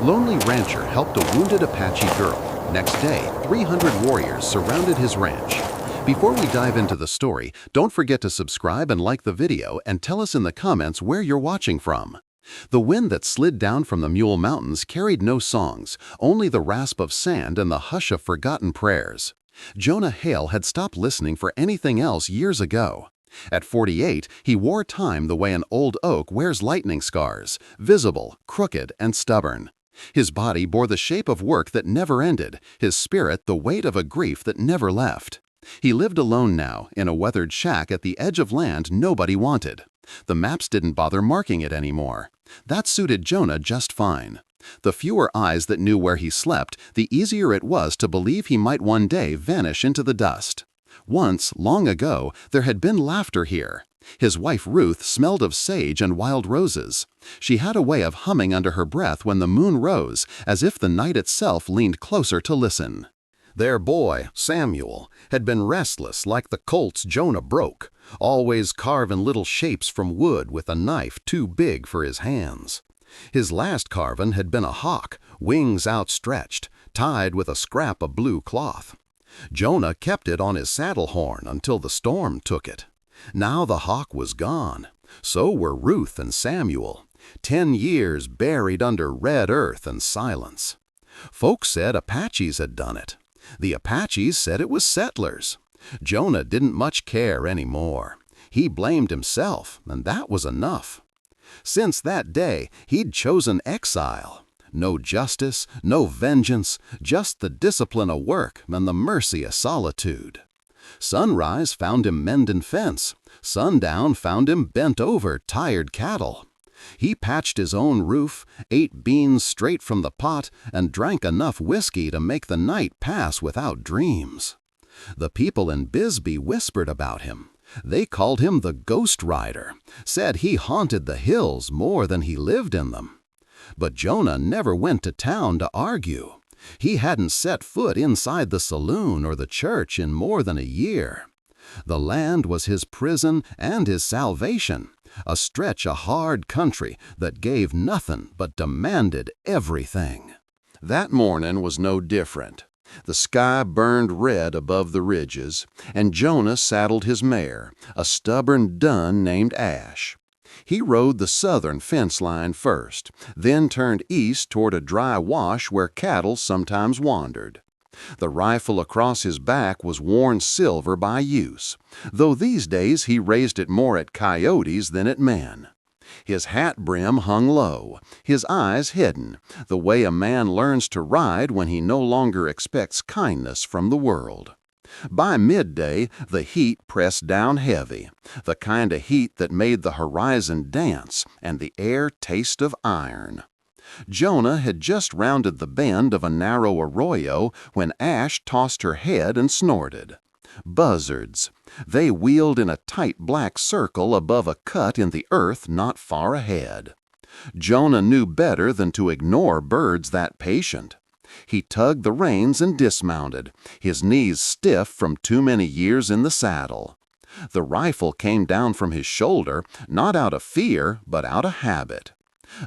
Lonely rancher helped a wounded Apache girl. Next day, 300 warriors surrounded his ranch. Before we dive into the story, don't forget to subscribe and like the video and tell us in the comments where you're watching from. The wind that slid down from the Mule Mountains carried no songs, only the rasp of sand and the hush of forgotten prayers. Jonah Hale had stopped listening for anything else years ago. At 48, he wore time the way an old oak wears lightning scars, visible, crooked, and stubborn. His body bore the shape of work that never ended, his spirit the weight of a grief that never left. He lived alone now, in a weathered shack at the edge of land nobody wanted. The maps didn't bother marking it anymore. That suited Jonah just fine. The fewer eyes that knew where he slept, the easier it was to believe he might one day vanish into the dust. Once, long ago, there had been laughter here. His wife Ruth smelled of sage and wild roses. She had a way of humming under her breath when the moon rose, as if the night itself leaned closer to listen. Their boy, Samuel, had been restless like the colts Jonah broke, always carving little shapes from wood with a knife too big for his hands. His last carving had been a hawk, wings outstretched, tied with a scrap of blue cloth. Jonah kept it on his saddle horn until the storm took it. Now the hawk was gone. So were Ruth and Samuel. 10 years buried under red earth and silence. Folks said Apaches had done it. The Apaches said it was settlers. Jonah didn't much care anymore. He blamed himself, and that was enough. Since that day, he'd chosen exile. No justice, no vengeance, just the discipline of work and the mercy of solitude. Sunrise found him mending fence. Sundown found him bent over tired cattle. He patched his own roof, ate beans straight from the pot, and drank enough whiskey to make the night pass without dreams. The people in Bisbee whispered about him. They called him the Ghost Rider, said he haunted the hills more than he lived in them. But Jonah never went to town to argue. He hadn't set foot inside the saloon or the church in more than a year. The land was his prison and his salvation, a stretch of hard country that gave nothing but demanded everything. That morning was no different. The sky burned red above the ridges, and Jonah saddled his mare, a stubborn dun named Ash. He rode the southern fence line first, then turned east toward a dry wash where cattle sometimes wandered. The rifle across his back was worn silver by use, though these days he raised it more at coyotes than at men. His hat brim hung low, his eyes hidden, the way a man learns to ride when he no longer expects kindness from the world. By midday, the heat pressed down heavy, the kind of heat that made the horizon dance and the air taste of iron. Jonah had just rounded the bend of a narrow arroyo when Ash tossed her head and snorted. Buzzards. They wheeled in a tight black circle above a cut in the earth not far ahead. Jonah knew better than to ignore birds that patient. He tugged the reins and dismounted, his knees stiff from too many years in the saddle. The rifle came down from his shoulder, not out of fear, but out of habit.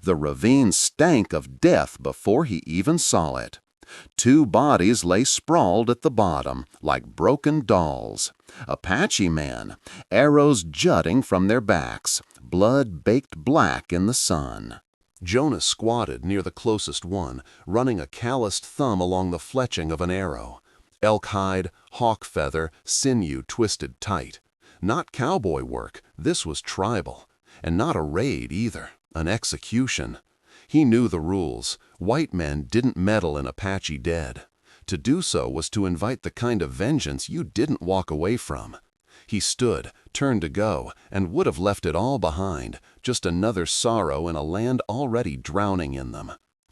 The ravine stank of death before he even saw it. 2 bodies lay sprawled at the bottom, like broken dolls. Apache men, arrows jutting from their backs, blood baked black in the sun. Jonah squatted near the closest one, running a calloused thumb along the fletching of an arrow. Elk hide, hawk feather, sinew twisted tight. Not cowboy work, this was tribal. And not a raid either, an execution. He knew the rules. White men didn't meddle in Apache dead. To do so was to invite the kind of vengeance you didn't walk away from. He stood, turned to go, and would have left it all behind, just another sorrow in a land already drowning in them.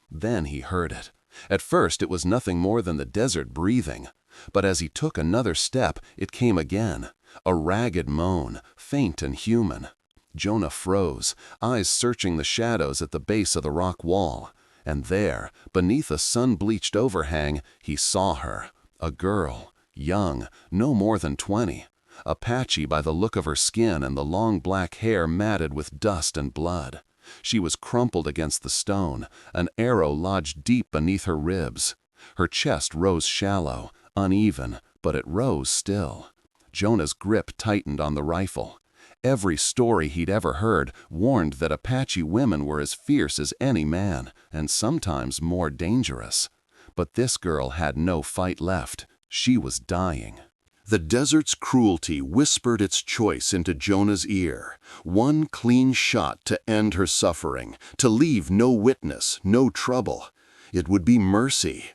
Then he heard it. At first it was nothing more than the desert breathing. But as he took another step, it came again, a ragged moan, faint and human. Jonah froze, eyes searching the shadows at the base of the rock wall. And there, beneath a sun-bleached overhang, he saw her, a girl, young, no more than 20. Apache by the look of her skin and the long black hair matted with dust and blood. She was crumpled against the stone, an arrow lodged deep beneath her ribs. Her chest rose shallow, uneven, but it rose still. Jonah's grip tightened on the rifle. Every story he'd ever heard warned that Apache women were as fierce as any man, and sometimes more dangerous. But this girl had no fight left. She was dying. The desert's cruelty whispered its choice into Jonah's ear. One clean shot to end her suffering, to leave no witness, no trouble. It would be mercy.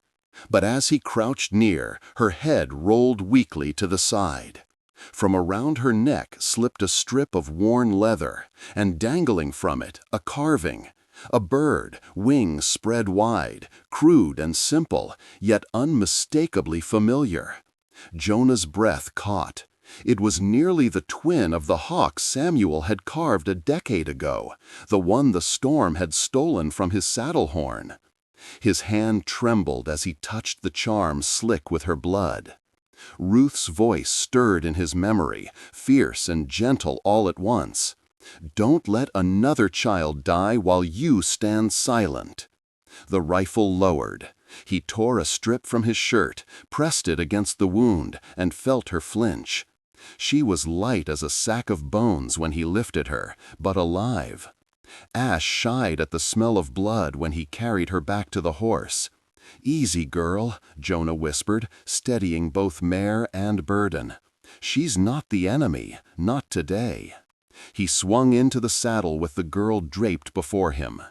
But as he crouched near, her head rolled weakly to the side. From around her neck slipped a strip of worn leather, and dangling from it, a carving. A bird, wings spread wide, crude and simple, yet unmistakably familiar. Jonah's breath caught. It was nearly the twin of the hawk Samuel had carved a decade ago, the one the storm had stolen from his saddle horn. His hand trembled as he touched the charm slick with her blood. Ruth's voice stirred in his memory, fierce and gentle all at once. "Don't let another child die while you stand silent." The rifle lowered. He tore a strip from his shirt, pressed it against the wound, and felt her flinch. She was light as a sack of bones when he lifted her, but alive. Ash shied at the smell of blood when he carried her back to the horse. "Easy, girl," Jonah whispered, steadying both mare and burden. "She's not the enemy, not today." He swung into the saddle with the girl draped before him.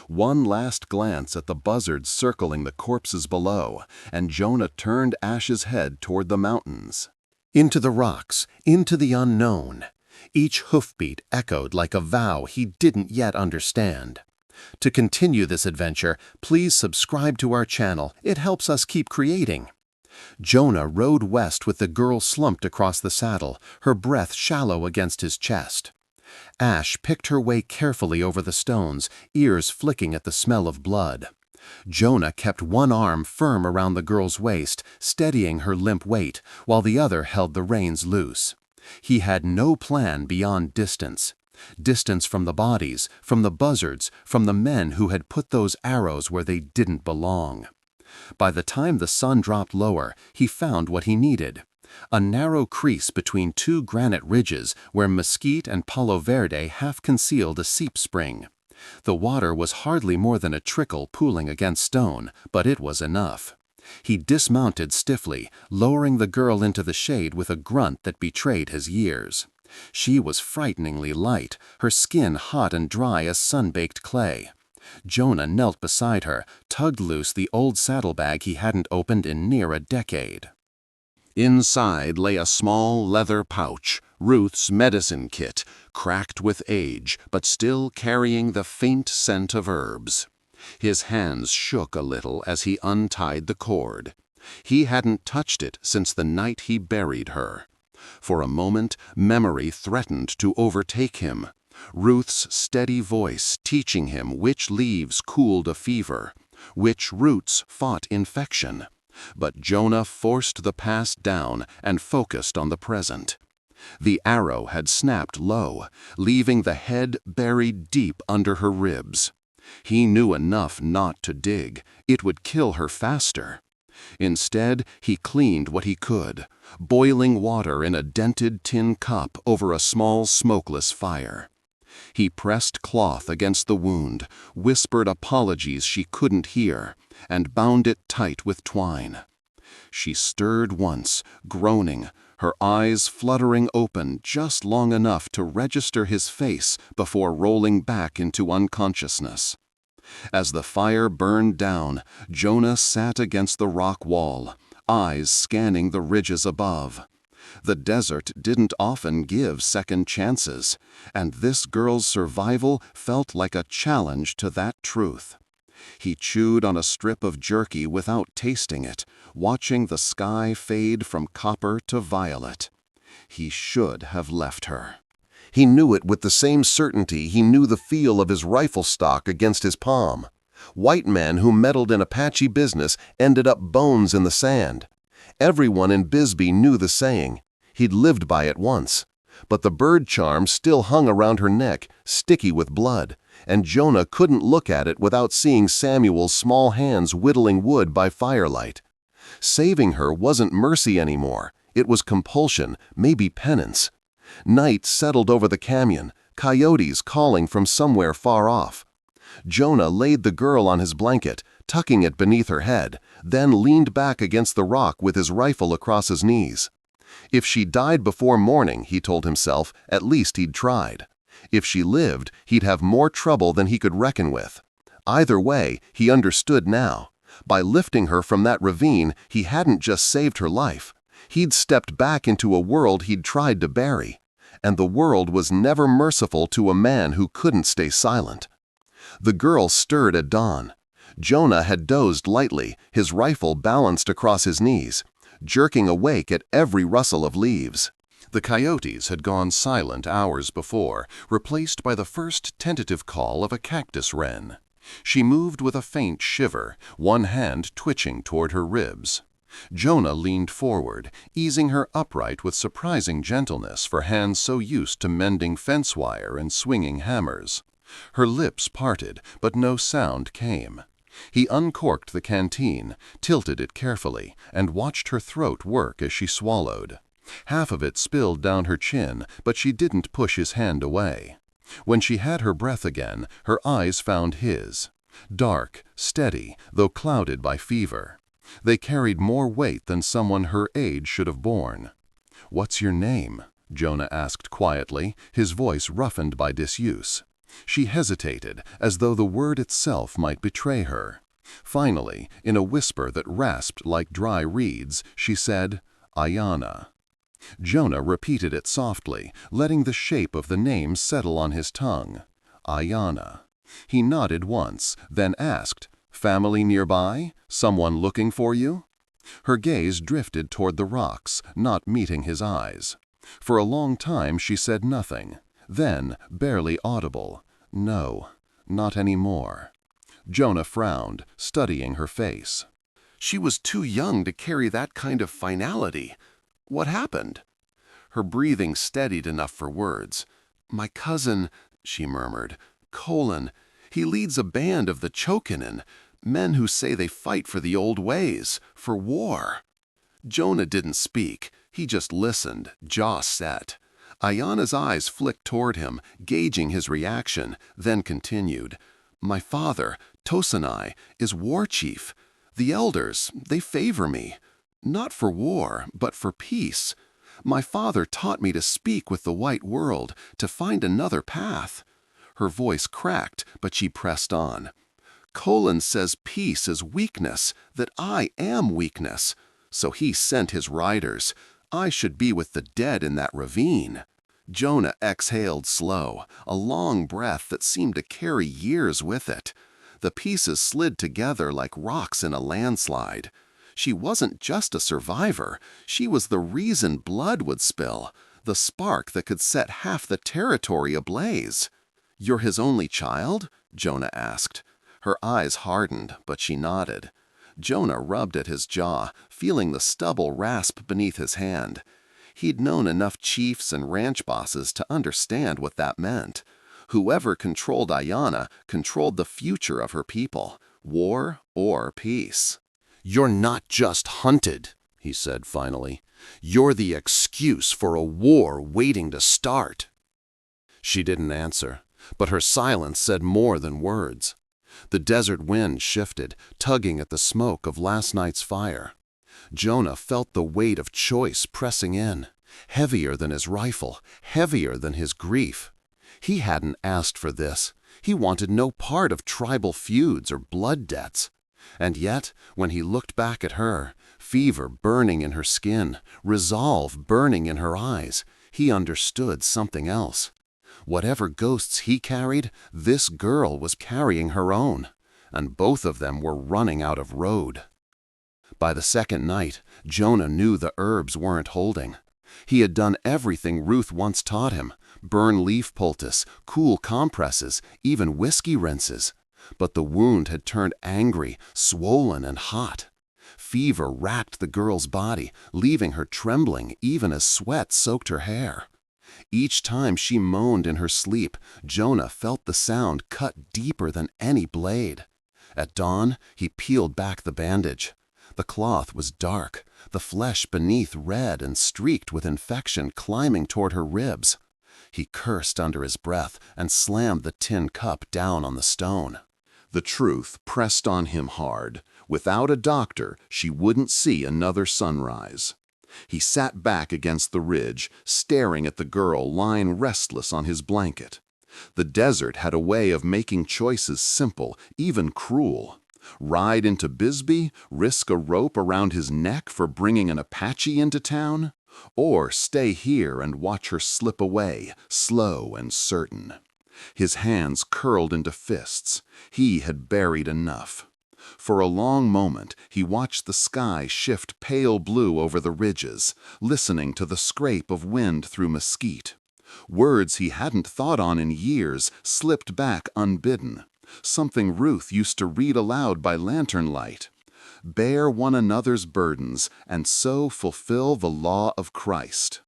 One last glance at the buzzards circling the corpses below, and Jonah turned Ash's head toward the mountains. Into the rocks, into the unknown. Each hoofbeat echoed like a vow he didn't yet understand. To continue this adventure, please subscribe to our channel. It helps us keep creating. Jonah rode west with the girl slumped across the saddle, her breath shallow against his chest. Ash picked her way carefully over the stones, ears flicking at the smell of blood. Jonah kept one arm firm around the girl's waist, steadying her limp weight, while the other held the reins loose. He had no plan beyond distance. Distance from the bodies, from the buzzards, from the men who had put those arrows where they didn't belong. By the time the sun dropped lower, he found what he needed. A narrow crease between two granite ridges where mesquite and palo verde half concealed a seep spring. The water was hardly more than a trickle pooling against stone, but it was enough. He dismounted stiffly, lowering the girl into the shade with a grunt that betrayed his years. She was frighteningly light, her skin hot and dry as sun-baked clay. Jonah knelt beside her, tugged loose the old saddlebag he hadn't opened in near a decade. Inside lay a small leather pouch, Ruth's medicine kit, cracked with age, but still carrying the faint scent of herbs. His hands shook a little as he untied the cord. He hadn't touched it since the night he buried her. For a moment, memory threatened to overtake him. Ruth's steady voice teaching him which leaves cooled a fever, which roots fought infection. But Jonah forced the past down and focused on the present. The arrow had snapped low, leaving the head buried deep under her ribs. He knew enough not to dig. It would kill her faster. Instead, he cleaned what he could, boiling water in a dented tin cup over a small smokeless fire. He pressed cloth against the wound, whispered apologies she couldn't hear, and bound it tight with twine. She stirred once, groaning, her eyes fluttering open just long enough to register his face before rolling back into unconsciousness. As the fire burned down, Jonah sat against the rock wall, eyes scanning the ridges above. The desert didn't often give second chances, and this girl's survival felt like a challenge to that truth. He chewed on a strip of jerky without tasting it, watching the sky fade from copper to violet. He should have left her. He knew it with the same certainty he knew the feel of his rifle stock against his palm. White men who meddled in Apache business ended up bones in the sand. Everyone in Bisbee knew the saying. He'd lived by it once. But the bird charm still hung around her neck, sticky with blood, and Jonah couldn't look at it without seeing Samuel's small hands whittling wood by firelight. Saving her wasn't mercy anymore. It was compulsion, maybe penance. Night settled over the canyon, coyotes calling from somewhere far off. Jonah laid the girl on his blanket, tucking it beneath her head, then leaned back against the rock with his rifle across his knees. If she died before morning, he told himself, at least he'd tried. If she lived, he'd have more trouble than he could reckon with. Either way, he understood now. By lifting her from that ravine, he hadn't just saved her life. He'd stepped back into a world he'd tried to bury. And the world was never merciful to a man who couldn't stay silent. The girl stirred at dawn. Jonah had dozed lightly, his rifle balanced across his knees, jerking awake at every rustle of leaves. The coyotes had gone silent hours before, replaced by the first tentative call of a cactus wren. She moved with a faint shiver, one hand twitching toward her ribs. Jonah leaned forward, easing her upright with surprising gentleness for hands so used to mending fence wire and swinging hammers. Her lips parted, but no sound came. He uncorked the canteen, tilted it carefully, and watched her throat work as she swallowed. Half of it spilled down her chin, but she didn't push his hand away. When she had her breath again, her eyes found his. Dark, steady, though clouded by fever. They carried more weight than someone her age should have borne. "What's your name?" Jonah asked quietly, his voice roughened by disuse. She hesitated, as though the word itself might betray her. Finally, in a whisper that rasped like dry reeds, she said, "Ayanna." Jonah repeated it softly, letting the shape of the name settle on his tongue. Ayanna. He nodded once, then asked, "Family nearby? Someone looking for you?" Her gaze drifted toward the rocks, not meeting his eyes. For a long time she said nothing. Then, barely audible, "No, not anymore." Jonah frowned, studying her face. She was too young to carry that kind of finality. What happened? Her breathing steadied enough for words. "My cousin," she murmured, "Colin, he leads a band of the Chokinen, men who say they fight for the old ways, for war." Jonah didn't speak. He just listened, jaw set. Ayanna's eyes flicked toward him, gauging his reaction, then continued. "My father, Tosanai, is war chief. The elders, they favor me. Not for war, but for peace. My father taught me to speak with the white world, to find another path." Her voice cracked, but she pressed on. "Colin says peace is weakness, that I am weakness. So he sent his riders. I should be with the dead in that ravine." Jonah exhaled slow, a long breath that seemed to carry years with it. The pieces slid together like rocks in a landslide. She wasn't just a survivor. She was the reason blood would spill, the spark that could set half the territory ablaze. "You're his only child?" Jonah asked. Her eyes hardened, but she nodded. Jonah rubbed at his jaw, feeling the stubble rasp beneath his hand. He'd known enough chiefs and ranch bosses to understand what that meant. Whoever controlled Ayanna controlled the future of her people, war or peace. "You're not just hunted," he said finally. "You're the excuse for a war waiting to start." She didn't answer, but her silence said more than words. The desert wind shifted, tugging at the smoke of last night's fire. Jonah felt the weight of choice pressing in, heavier than his rifle, heavier than his grief. He hadn't asked for this. He wanted no part of tribal feuds or blood debts. And yet, when he looked back at her, fever burning in her skin, resolve burning in her eyes, he understood something else. Whatever ghosts he carried, this girl was carrying her own, and both of them were running out of road. By the second night, Jonah knew the herbs weren't holding. He had done everything Ruth once taught him, burn leaf poultice, cool compresses, even whiskey rinses. But the wound had turned angry, swollen, and hot. Fever racked the girl's body, leaving her trembling even as sweat soaked her hair. Each time she moaned in her sleep, Jonah felt the sound cut deeper than any blade. At dawn, he peeled back the bandage. The cloth was dark, the flesh beneath red and streaked with infection climbing toward her ribs. He cursed under his breath and slammed the tin cup down on the stone. The truth pressed on him hard. Without a doctor, she wouldn't see another sunrise. He sat back against the ridge, staring at the girl lying restless on his blanket. The desert had a way of making choices simple, even cruel. Ride into Bisbee, risk a rope around his neck for bringing an Apache into town? Or stay here and watch her slip away, slow and certain. His hands curled into fists. He had buried enough. For a long moment, he watched the sky shift pale blue over the ridges, listening to the scrape of wind through mesquite. Words he hadn't thought on in years slipped back unbidden, something Ruth used to read aloud by lantern light. Bear one another's burdens, and so fulfill the law of Christ.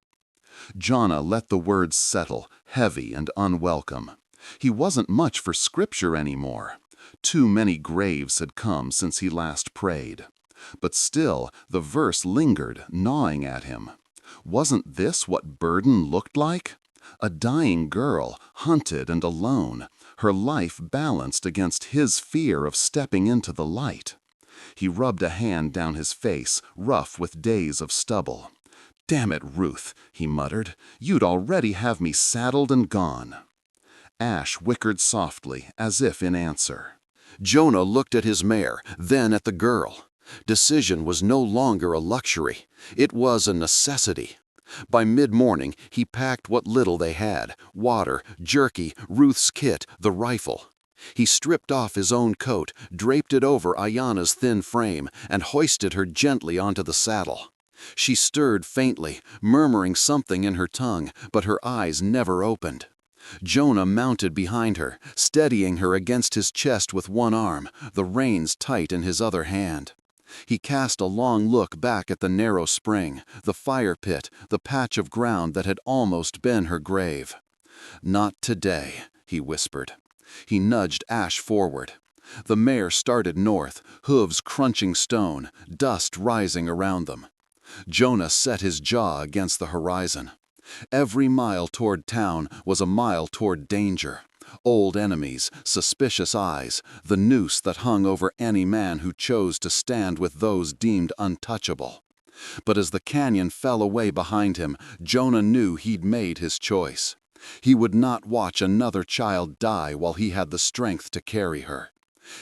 Jonah let the words settle, heavy and unwelcome. He wasn't much for scripture anymore. Too many graves had come since he last prayed. But still, the verse lingered, gnawing at him. Wasn't this what burden looked like? A dying girl, hunted and alone, her life balanced against his fear of stepping into the light. He rubbed a hand down his face, rough with days of stubble. "Damn it, Ruth," he muttered, "you'd already have me saddled and gone." Ash whickered softly, as if in answer. Jonah looked at his mare, then at the girl. Decision was no longer a luxury. It was a necessity. By mid-morning, he packed what little they had: water, jerky, Ruth's kit, the rifle. He stripped off his own coat, draped it over Ayanna's thin frame, and hoisted her gently onto the saddle. She stirred faintly, murmuring something in her tongue, but her eyes never opened. Jonah mounted behind her, steadying her against his chest with one arm, the reins tight in his other hand. He cast a long look back at the narrow spring, the fire pit, the patch of ground that had almost been her grave. "Not today," he whispered. He nudged Ash forward. The mare started north, hooves crunching stone, dust rising around them. Jonah set his jaw against the horizon. Every mile toward town was a mile toward danger. Old enemies, suspicious eyes, the noose that hung over any man who chose to stand with those deemed untouchable. But as the canyon fell away behind him, Jonah knew he'd made his choice. He would not watch another child die while he had the strength to carry her.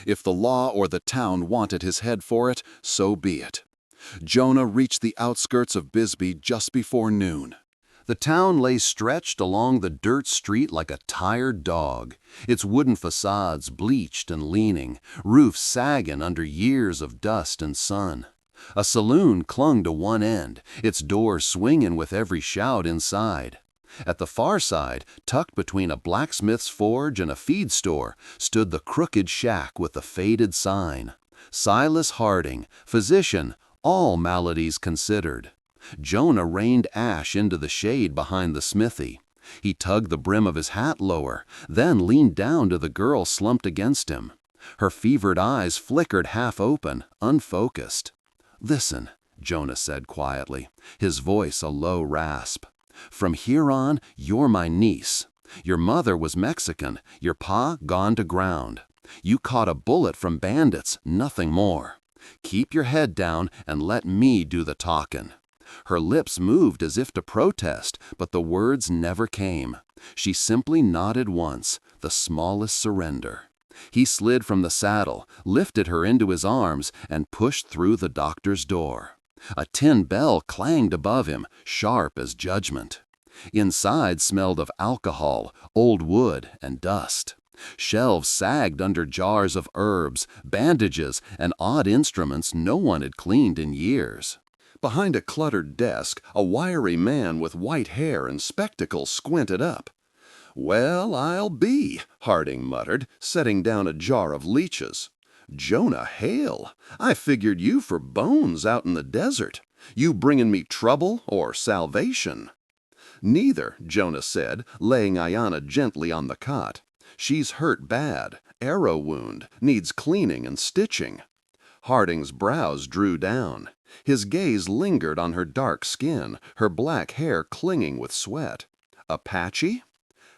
If the law or the town wanted his head for it, so be it. Jonah reached the outskirts of Bisbee just before noon. The town lay stretched along the dirt street like a tired dog, its wooden facades bleached and leaning, roofs sagging under years of dust and sun. A saloon clung to one end, its doors swinging with every shout inside. At the far side, tucked between a blacksmith's forge and a feed store, stood the crooked shack with the faded sign. Silas Harding, physician, all maladies considered. Jonah reined Ash into the shade behind the smithy. He tugged the brim of his hat lower, then leaned down to the girl slumped against him. Her fevered eyes flickered half open, unfocused. "Listen," Jonah said quietly, his voice a low rasp. "From here on, you're my niece. Your mother was Mexican, your pa gone to ground. You caught a bullet from bandits, nothing more. Keep your head down and let me do the talking." Her lips moved as if to protest, but the words never came. She simply nodded once, the smallest surrender. He slid from the saddle, lifted her into his arms, and pushed through the doctor's door. A tin bell clanged above him, sharp as judgment. Inside smelled of alcohol, old wood, and dust. Shelves sagged under jars of herbs, bandages, and odd instruments no one had cleaned in years. Behind a cluttered desk, a wiry man with white hair and spectacles squinted up. "Well, I'll be," Harding muttered, setting down a jar of leeches. "Jonah Hale, I figured you for bones out in the desert. You bringin' me trouble or salvation?" Neither, Jonah said, laying Ayanna gently on the cot. She's hurt bad, arrow wound, needs cleaning and stitching. Harding's brows drew down. His gaze lingered on her dark skin, her black hair clinging with sweat. Apache?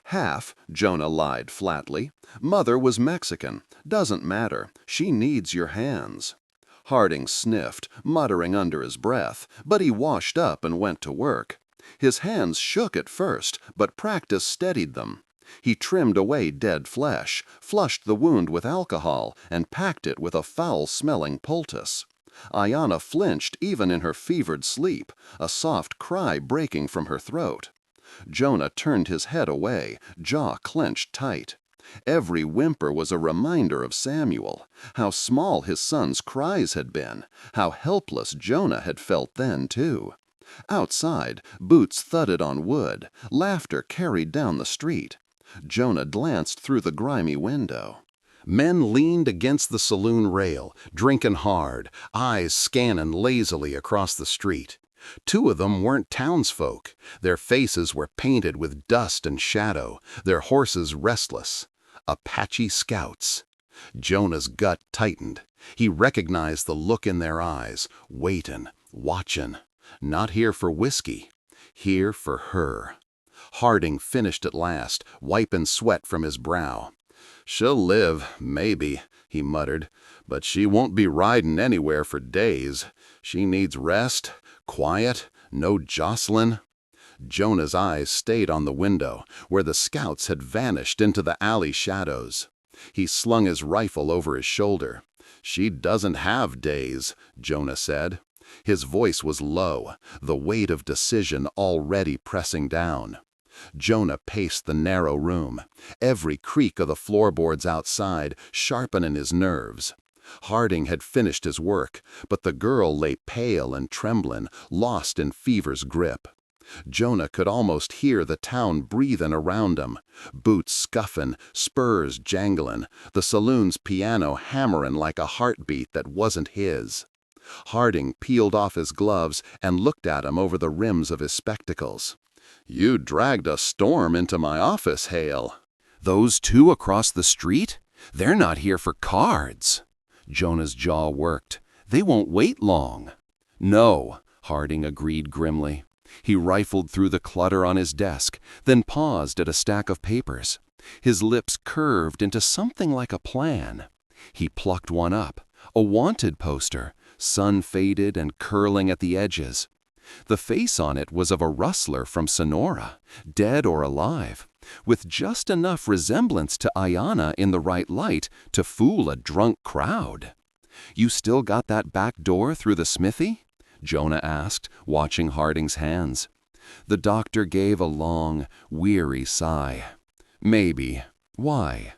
Half, Jonah lied flatly. Mother was Mexican. Doesn't matter. She needs your hands. Harding sniffed, muttering under his breath, but he washed up and went to work. His hands shook at first, but practice steadied them. He trimmed away dead flesh, flushed the wound with alcohol, and packed it with a foul-smelling poultice. Ayanna flinched even in her fevered sleep, a soft cry breaking from her throat. Jonah turned his head away, jaw clenched tight. Every whimper was a reminder of Samuel, how small his son's cries had been, how helpless Jonah had felt then, too. Outside, boots thudded on wood, laughter carried down the street. Jonah glanced through the grimy window. Men leaned against the saloon rail, drinking hard, eyes scanning lazily across the street. Two of them weren't townsfolk. Their faces were painted with dust and shadow, their horses restless. Apache scouts. Jonah's gut tightened. He recognized the look in their eyes, waiting, watching. Not here for whiskey, here for her. Harding finished at last, wiping sweat from his brow. "She'll live, maybe," he muttered, "but she won't be riding anywhere for days. She needs rest, quiet, no jostling." Jonah's eyes stayed on the window, where the scouts had vanished into the alley shadows. He slung his rifle over his shoulder. "She doesn't have days," Jonah said. His voice was low, the weight of decision already pressing down. Jonah paced the narrow room, every creak of the floorboards outside sharpening his nerves. Harding had finished his work, but the girl lay pale and trembling, lost in fever's grip. Jonah could almost hear the town breathing around him, boots scuffing, spurs jangling, the saloon's piano hammering like a heartbeat that wasn't his. Harding peeled off his gloves and looked at him over the rims of his spectacles. "You dragged a storm into my office, Hale." "Those two across the street? They're not here for cards." Jonah's jaw worked. "They won't wait long." "No," Harding agreed grimly. He rifled through the clutter on his desk, then paused at a stack of papers. His lips curved into something like a plan. He plucked one up, a wanted poster, sun-faded and curling at the edges. The face on it was of a rustler from Sonora, dead or alive, with just enough resemblance to Ayanna in the right light to fool a drunk crowd. "You still got that back door through the smithy?" Jonah asked, watching Harding's hands. The doctor gave a long, weary sigh. "Maybe. Why?"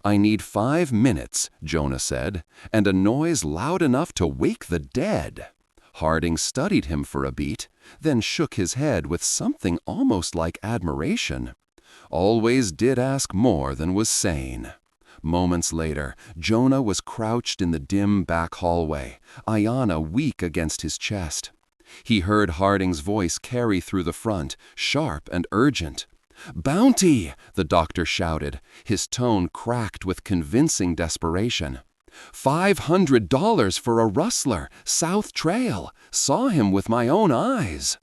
"I need 5 minutes," Jonah said, "and a noise loud enough to wake the dead." Harding studied him for a beat, then shook his head with something almost like admiration. Always did ask more than was sane. Moments later, Jonah was crouched in the dim back hallway, Ayanna weak against his chest. He heard Harding's voice carry through the front, sharp and urgent. "Bounty!" the doctor shouted, his tone cracked with convincing desperation. $500 for a rustler, South Trail. Saw him with my own eyes."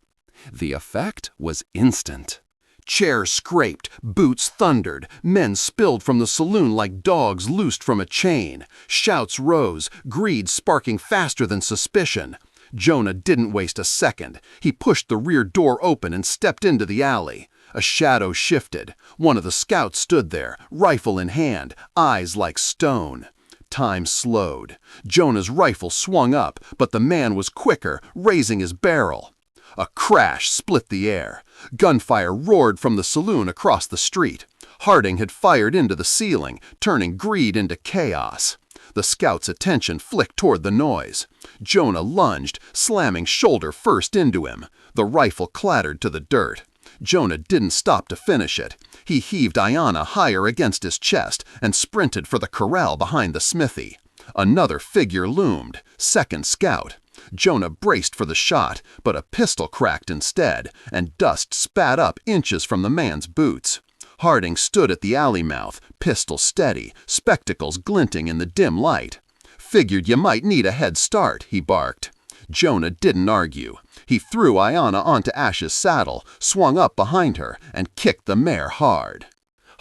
The effect was instant. Chairs scraped, boots thundered, men spilled from the saloon like dogs loosed from a chain. Shouts rose, greed sparking faster than suspicion. Jonah didn't waste a second. He pushed the rear door open and stepped into the alley. A shadow shifted. One of the scouts stood there, rifle in hand, eyes like stone. Time slowed. Jonah's rifle swung up, but the man was quicker, raising his barrel. A crash split the air. Gunfire roared from the saloon across the street. Harding had fired into the ceiling, turning greed into chaos. The scout's attention flicked toward the noise. Jonah lunged, slamming shoulder first into him. The rifle clattered to the dirt. Jonah didn't stop to finish it. He heaved Ayanna higher against his chest and sprinted for the corral behind the smithy. Another figure loomed, second scout. Jonah braced for the shot, but a pistol cracked instead, and dust spat up inches from the man's boots. Harding stood at the alley mouth, pistol steady, spectacles glinting in the dim light. "Figured you might need a head start," he barked. Jonah didn't argue. He threw Ayanna onto Ash's saddle, swung up behind her, and kicked the mare hard.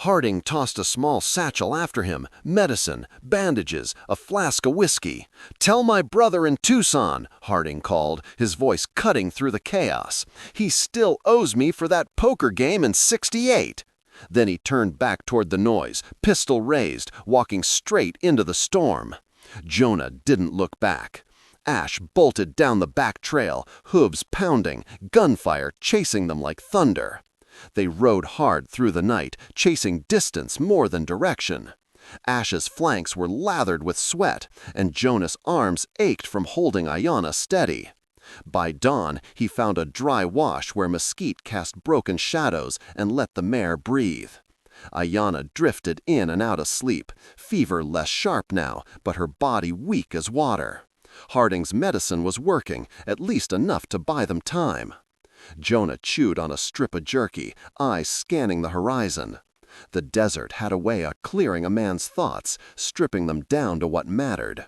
Harding tossed a small satchel after him, medicine, bandages, a flask of whiskey. "Tell my brother in Tucson," Harding called, his voice cutting through the chaos. "He still owes me for that poker game in '68. Then he turned back toward the noise, pistol raised, walking straight into the storm. Jonah didn't look back. Ash bolted down the back trail, hooves pounding, gunfire chasing them like thunder. They rode hard through the night, chasing distance more than direction. Ash's flanks were lathered with sweat, and Jonah's arms ached from holding Ayanna steady. By dawn, he found a dry wash where mesquite cast broken shadows and let the mare breathe. Ayanna drifted in and out of sleep, fever less sharp now, but her body weak as water. Harding's medicine was working, at least enough to buy them time. Jonah chewed on a strip of jerky, eyes scanning the horizon. The desert had a way of clearing a man's thoughts, stripping them down to what mattered.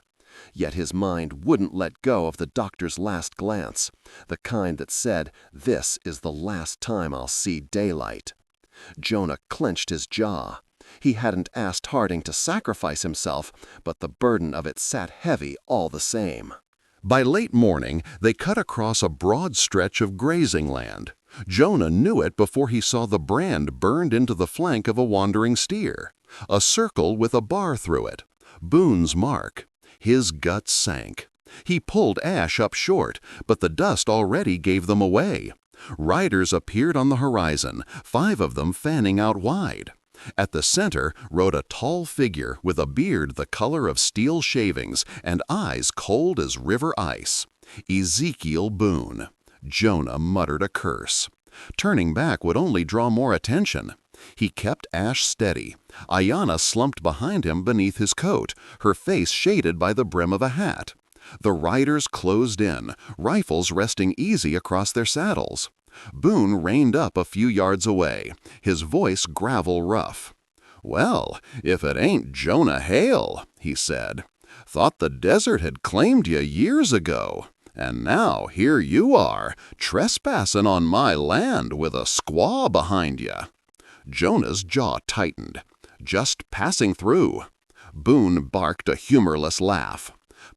Yet his mind wouldn't let go of the doctor's last glance, the kind that said, "This is the last time I'll see daylight." Jonah clenched his jaw. He hadn't asked Harding to sacrifice himself, but the burden of it sat heavy all the same. By late morning, they cut across a broad stretch of grazing land. Jonah knew it before he saw the brand burned into the flank of a wandering steer. A circle with a bar through it. Boone's mark. His guts sank. He pulled Ash up short, but the dust already gave them away. Riders appeared on the horizon, 5 of them fanning out wide. At the center rode a tall figure with a beard the color of steel shavings and eyes cold as river ice. Ezekiel Boone. Jonah muttered a curse. Turning back would only draw more attention. He kept Ash steady. Ayanna slumped behind him beneath his coat, her face shaded by the brim of a hat. The riders closed in, rifles resting easy across their saddles. Boone reined up a few yards away, his voice gravel rough. "Well, if it ain't Jonah Hale," he said. "Thought the desert had claimed you years ago. And now here you are, trespassing on my land with a squaw behind you." Jonah's jaw tightened. "Just passing through." Boone barked a humorless laugh.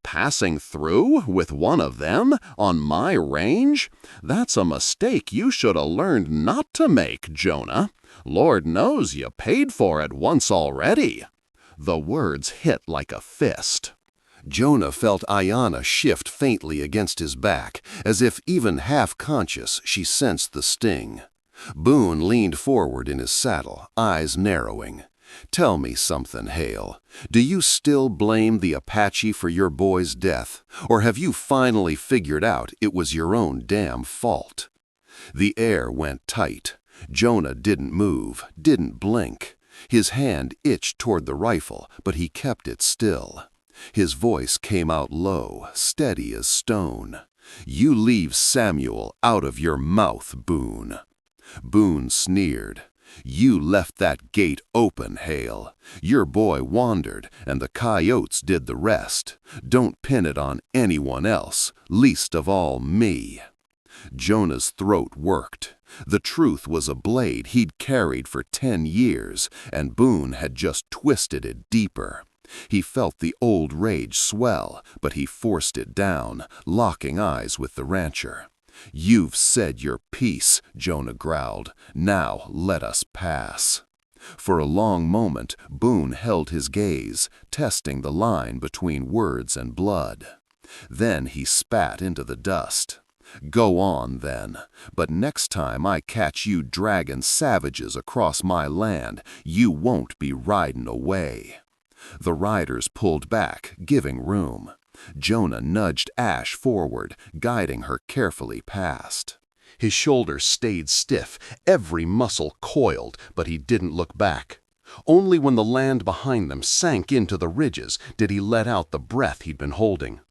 "Passing through with one of them on my range? That's a mistake you should 'a' learned not to make, Jonah. Lord knows you paid for it once already." The words hit like a fist. Jonah felt Ayanna shift faintly against his back, as if even half-conscious she sensed the sting. Boone leaned forward in his saddle, eyes narrowing. "Tell me something, Hale. Do you still blame the Apache for your boy's death, or have you finally figured out it was your own damn fault?" The air went tight. Jonah didn't move, didn't blink. His hand itched toward the rifle, but he kept it still. His voice came out low, steady as stone. "You leave Samuel out of your mouth, Boone." Boone sneered. "You left that gate open, Hale. Your boy wandered, and the coyotes did the rest. Don't pin it on anyone else, least of all me." Jonah's throat worked. The truth was a blade he'd carried for 10 years, and Boone had just twisted it deeper. He felt the old rage swell, but he forced it down, locking eyes with the rancher. "You've said your piece," Jonah growled. "Now let us pass." For a long moment, Boone held his gaze, testing the line between words and blood. Then he spat into the dust. "Go on, then. But next time I catch you dragging savages across my land, you won't be riding away." The riders pulled back, giving room. Jonah nudged Ash forward, guiding her carefully past. His shoulders stayed stiff, every muscle coiled, but he didn't look back. Only when the land behind them sank into the ridges did he let out the breath he'd been holding.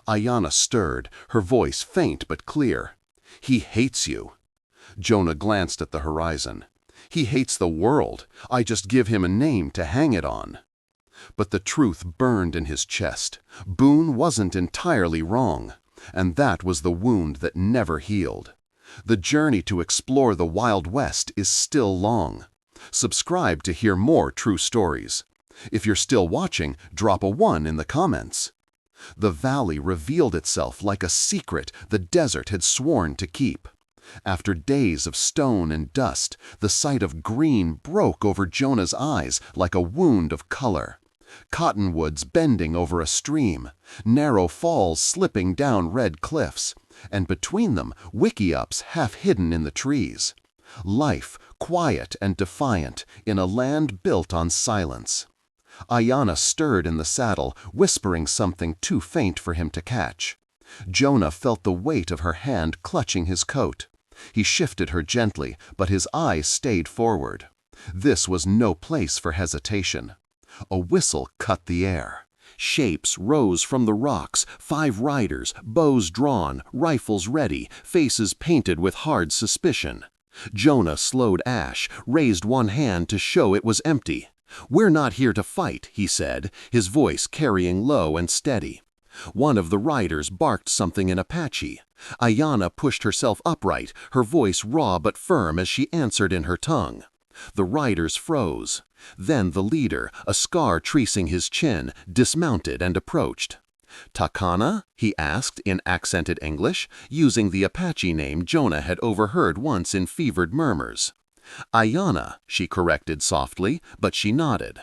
Ayanna stirred, her voice faint but clear. "He hates you." Jonah glanced at the horizon. "He hates the world. I just give him a name to hang it on." But the truth burned in his chest. Boone wasn't entirely wrong, and that was the wound that never healed. The journey to explore the Wild West is still long. Subscribe to hear more true stories. If you're still watching, drop a 1 in the comments. The valley revealed itself like a secret the desert had sworn to keep. After days of stone and dust, the sight of green broke over Jonah's eyes like a wound of color. Cottonwoods bending over a stream, narrow falls slipping down red cliffs, and between them wickiups half hidden in the trees. Life, quiet and defiant, in a land built on silence. Ayanna stirred in the saddle, whispering something too faint for him to catch. Jonah felt the weight of her hand clutching his coat. He shifted her gently, but his eyes stayed forward. This was no place for hesitation. A whistle cut the air. Shapes rose from the rocks, 5 riders, bows drawn, rifles ready, faces painted with hard suspicion. Jonah slowed Ash, raised one hand to show it was empty. "We're not here to fight," he said, his voice carrying low and steady. One of the riders barked something in Apache. Ayanna pushed herself upright, her voice raw but firm as she answered in her tongue. The riders froze. Then the leader, a scar tracing his chin, dismounted and approached. "Takana?" he asked in accented English, using the Apache name Jonah had overheard once in fevered murmurs. "Ayanna," she corrected softly, but she nodded.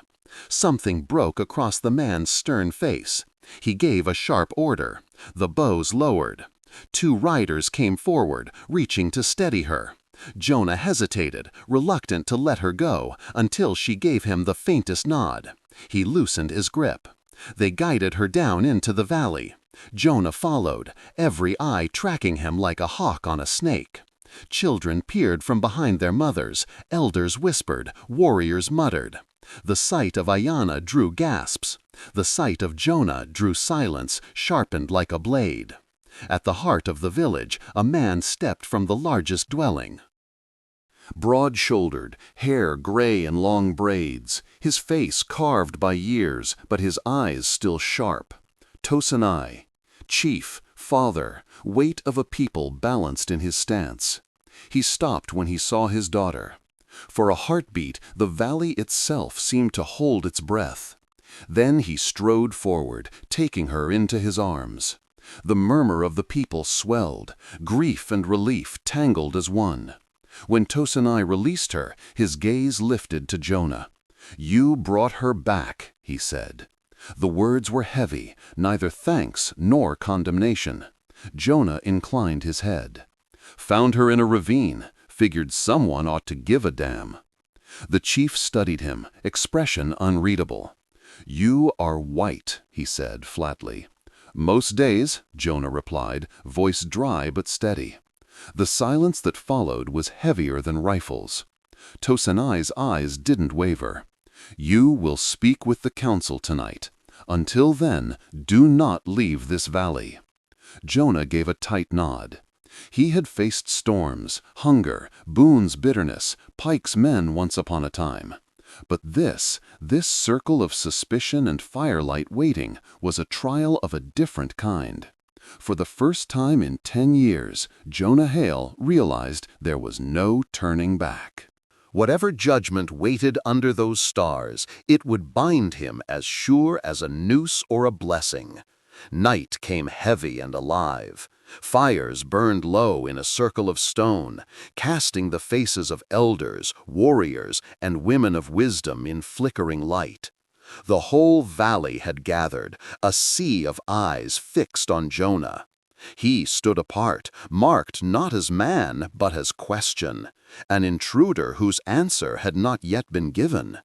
Something broke across the man's stern face. He gave a sharp order. The bows lowered. 2 riders came forward, reaching to steady her. Jonah hesitated, reluctant to let her go, until she gave him the faintest nod. He loosened his grip. They guided her down into the valley. Jonah followed, every eye tracking him like a hawk on a snake. Children peered from behind their mothers, elders whispered, warriors muttered. The sight of Ayanna drew gasps. The sight of Jonah drew silence, sharpened like a blade. At the heart of the village, a man stepped from the largest dwelling. Broad-shouldered, hair gray in long braids, his face carved by years, but his eyes still sharp. Tosanai, chief, father, weight of a people balanced in his stance. He stopped when he saw his daughter. For a heartbeat, the valley itself seemed to hold its breath. Then he strode forward, taking her into his arms. The murmur of the people swelled, grief and relief tangled as one. When Tosanai released her, his gaze lifted to Jonah. "You brought her back," he said. The words were heavy, neither thanks nor condemnation. Jonah inclined his head. "Found her in a ravine. Figured someone ought to give a damn." The chief studied him, expression unreadable. "You are white," he said flatly. "Most days," Jonah replied, voice dry but steady. The silence that followed was heavier than rifles. Tosanai's eyes didn't waver. "You will speak with the council tonight. Until then, do not leave this valley." Jonah gave a tight nod. He had faced storms, hunger, Boone's bitterness, Pike's men once upon a time. But this circle of suspicion and firelight waiting, was a trial of a different kind. For the first time in 10 years, Jonah Hale realized there was no turning back. Whatever judgment waited under those stars, it would bind him as sure as a noose or a blessing. Night came heavy and alive. Fires burned low in a circle of stone, casting the faces of elders, warriors, and women of wisdom in flickering light. The whole valley had gathered, a sea of eyes fixed on Jonah. He stood apart, marked not as man, but as question, an intruder whose answer had not yet been given.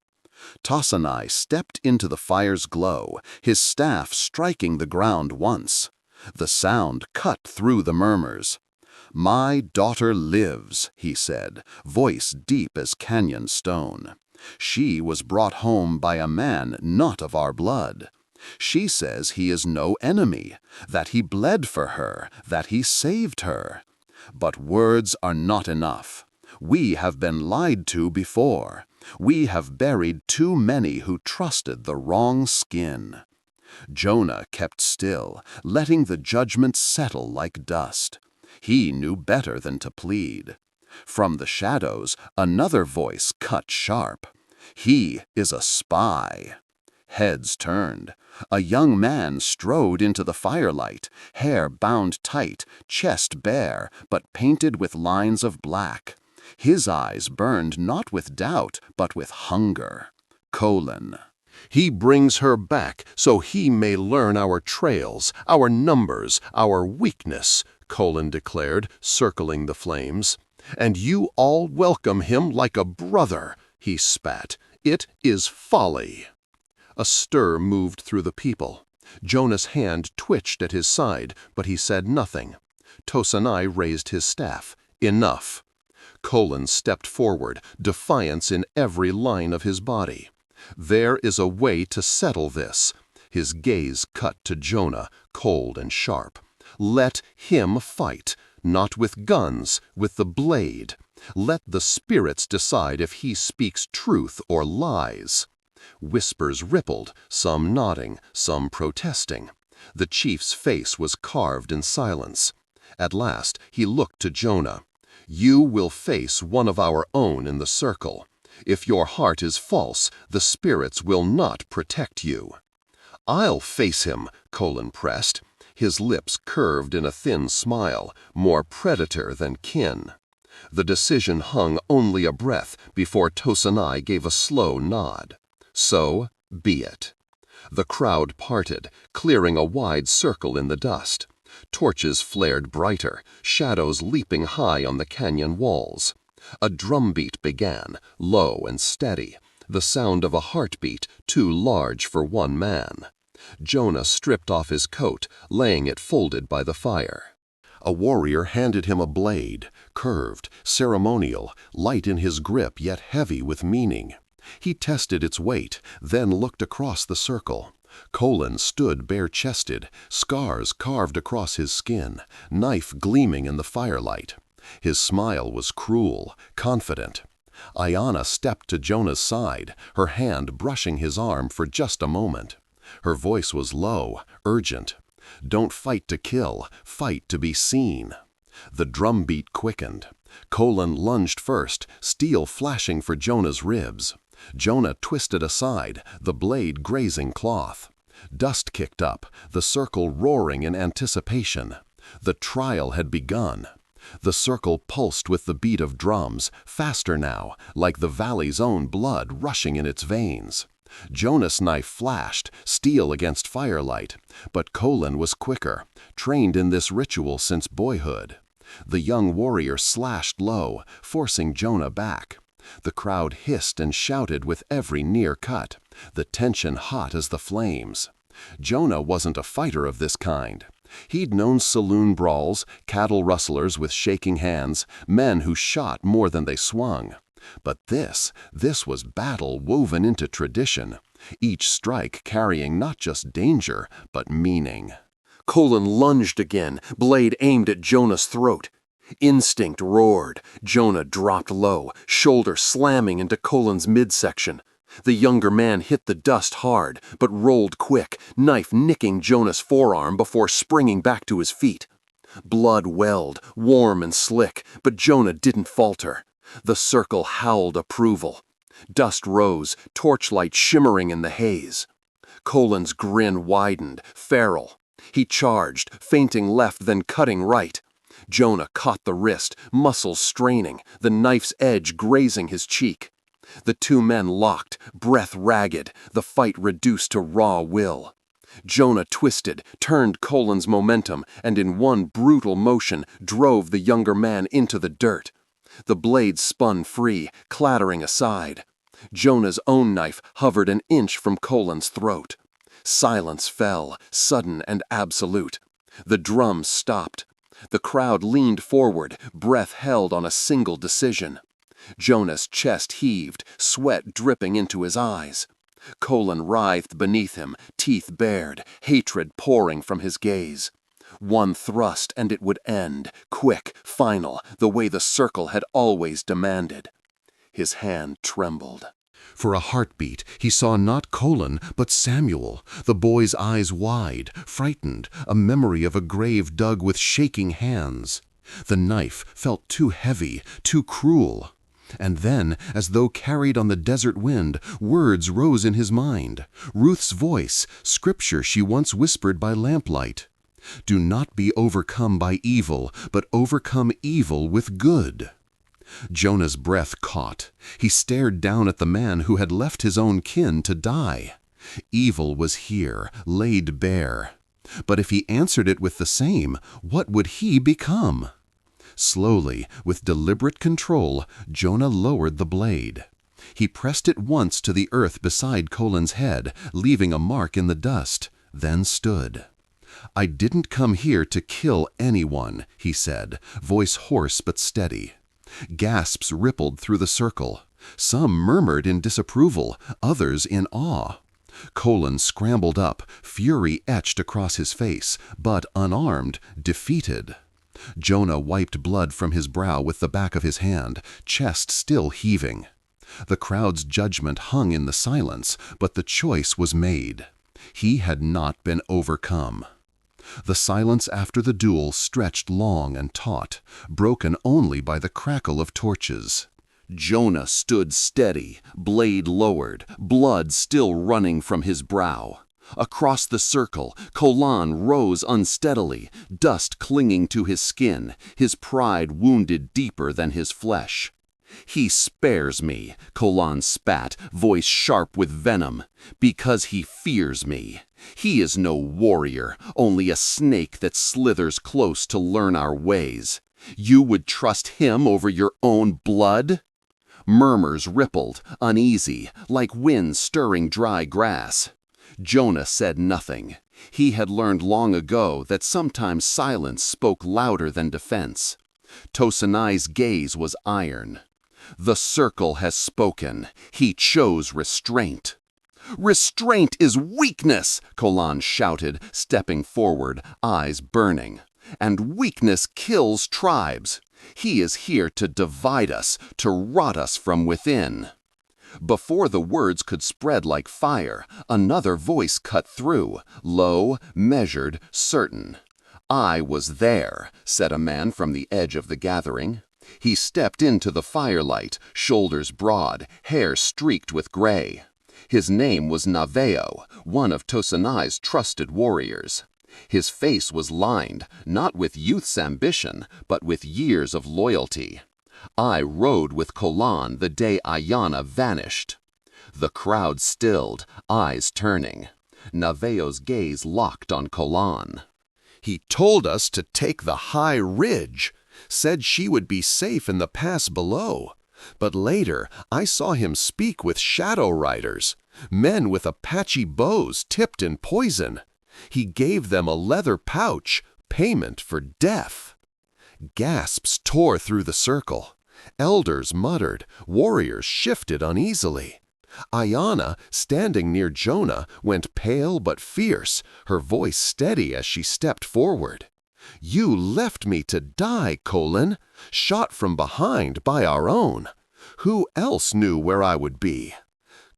Tosanai stepped into the fire's glow, his staff striking the ground once. The sound cut through the murmurs. "My daughter lives," he said, voice deep as canyon stone. "She was brought home by a man not of our blood. She says he is no enemy, that he bled for her, that he saved her. But words are not enough. We have been lied to before. We have buried too many who trusted the wrong skin. Jonah kept still, letting the judgment settle like dust. He knew better than to plead. From the shadows, another voice cut sharp. He is a spy. Heads turned. A young man strode into the firelight, hair bound tight, chest bare, but painted with lines of black. His eyes burned not with doubt, but with hunger. Colon. He brings her back so he may learn our trails, our numbers, our weakness, Colon declared, circling the flames. And you all welcome him like a brother, he spat. It is folly. A stir moved through the people. Jonah's hand twitched at his side, but he said nothing. Tosanai raised his staff. Enough. Colon stepped forward, defiance in every line of his body. There is a way to settle this. His gaze cut to Jonah, cold and sharp. Let him fight, not with guns, with the blade. Let the spirits decide if he speaks truth or lies. Whispers rippled, some nodding, some protesting. The chief's face was carved in silence. At last he looked to Jonah. You will face one of our own in the circle. If your heart is false, the spirits will not protect you. I'll face him, Colon pressed. His lips curved in a thin smile, more predator than kin. The decision hung only a breath before Tosanai gave a slow nod. So be it. The crowd parted, clearing a wide circle in the dust. Torches flared brighter, shadows leaping high on the canyon walls. A drumbeat began, low and steady, the sound of a heartbeat too large for one man. Jonah stripped off his coat, laying it folded by the fire. A warrior handed him a blade, curved, ceremonial, light in his grip yet heavy with meaning. He tested its weight, then looked across the circle. Colon stood bare-chested, scars carved across his skin, knife gleaming in the firelight. His smile was cruel, confident. Ayanna stepped to Jonah's side, her hand brushing his arm for just a moment. Her voice was low, urgent. Don't fight to kill, fight to be seen. The drumbeat quickened. Colon lunged first, steel flashing for Jonah's ribs. Jonah twisted aside, the blade grazing cloth. Dust kicked up, the circle roaring in anticipation. The trial had begun. The circle pulsed with the beat of drums, faster now, like the valley's own blood rushing in its veins. Jonah's knife flashed, steel against firelight, but Colon was quicker, trained in this ritual since boyhood. The young warrior slashed low, forcing Jonah back. The crowd hissed and shouted with every near cut, the tension hot as the flames. Jonah wasn't a fighter of this kind. He'd known saloon brawls, cattle rustlers with shaking hands, men who shot more than they swung. But this was battle woven into tradition, each strike carrying not just danger, but meaning. Colon lunged again, blade aimed at Jonah's throat. Instinct roared. Jonah dropped low, shoulder slamming into Colon's midsection. The younger man hit the dust hard, but rolled quick, knife nicking Jonah's forearm before springing back to his feet. Blood welled, warm and slick, but Jonah didn't falter. The circle howled approval. Dust rose, torchlight shimmering in the haze. Colon's grin widened, feral. He charged, feinting left then cutting right. Jonah caught the wrist, muscles straining, the knife's edge grazing his cheek. The two men locked, breath ragged, the fight reduced to raw will. Jonah twisted, turned Colon's momentum, and in one brutal motion drove the younger man into the dirt. The blade spun free, clattering aside. Jonah's own knife hovered an inch from Colon's throat. Silence fell, sudden and absolute. The drums stopped. The crowd leaned forward, breath held on a single decision. Jonah's chest heaved, sweat dripping into his eyes. Colon writhed beneath him, teeth bared, hatred pouring from his gaze. One thrust and it would end, quick, final, the way the circle had always demanded. His hand trembled. For a heartbeat, he saw not Colon, but Samuel, the boy's eyes wide, frightened, a memory of a grave dug with shaking hands. The knife felt too heavy, too cruel. And then, as though carried on the desert wind, words rose in his mind. Ruth's voice, scripture she once whispered by lamplight. Do not be overcome by evil, but overcome evil with good. Jonah's breath caught. He stared down at the man who had left his own kin to die. Evil was here, laid bare. But if he answered it with the same, what would he become? Slowly, with deliberate control, Jonah lowered the blade. He pressed it once to the earth beside Colon's head, leaving a mark in the dust, then stood. I didn't come here to kill anyone, he said, voice hoarse but steady. Gasps rippled through the circle. Some murmured in disapproval, others in awe. Colon scrambled up, fury etched across his face, but unarmed, defeated. Jonah wiped blood from his brow with the back of his hand, chest still heaving. The crowd's judgment hung in the silence, but the choice was made. He had not been overcome. The silence after the duel stretched long and taut, broken only by the crackle of torches. Jonah stood steady, blade lowered, blood still running from his brow. Across the circle, Colon rose unsteadily, dust clinging to his skin, his pride wounded deeper than his flesh. He spares me, Colon spat, voice sharp with venom, because he fears me. He is no warrior, only a snake that slithers close to learn our ways. You would trust him over your own blood? Murmurs rippled, uneasy, like wind stirring dry grass. Jonah said nothing. He had learned long ago that sometimes silence spoke louder than defense. Tosanai's gaze was iron. The circle has spoken. He chose restraint. Restraint is weakness, Colon shouted, stepping forward, eyes burning. And weakness kills tribes. He is here to divide us, to rot us from within. Before the words could spread like fire, another voice cut through, low, measured, certain. I was there, said a man from the edge of the gathering. He stepped into the firelight, shoulders broad, hair streaked with gray. His name was Naveo, one of Tosanai's trusted warriors. His face was lined, not with youth's ambition, but with years of loyalty. I rode with Colon the day Ayana vanished. The crowd stilled, eyes turning. Naveo's gaze locked on Colon. He told us to take the high ridge, said she would be safe in the pass below. But later I saw him speak with shadow riders, men with Apache bows tipped in poison. He gave them a leather pouch, payment for death. Gasps tore through the circle. Elders muttered, warriors shifted uneasily. Ayana, standing near Jonah, went pale but fierce, her voice steady as she stepped forward. You left me to die, Colon, shot from behind by our own. Who else knew where I would be?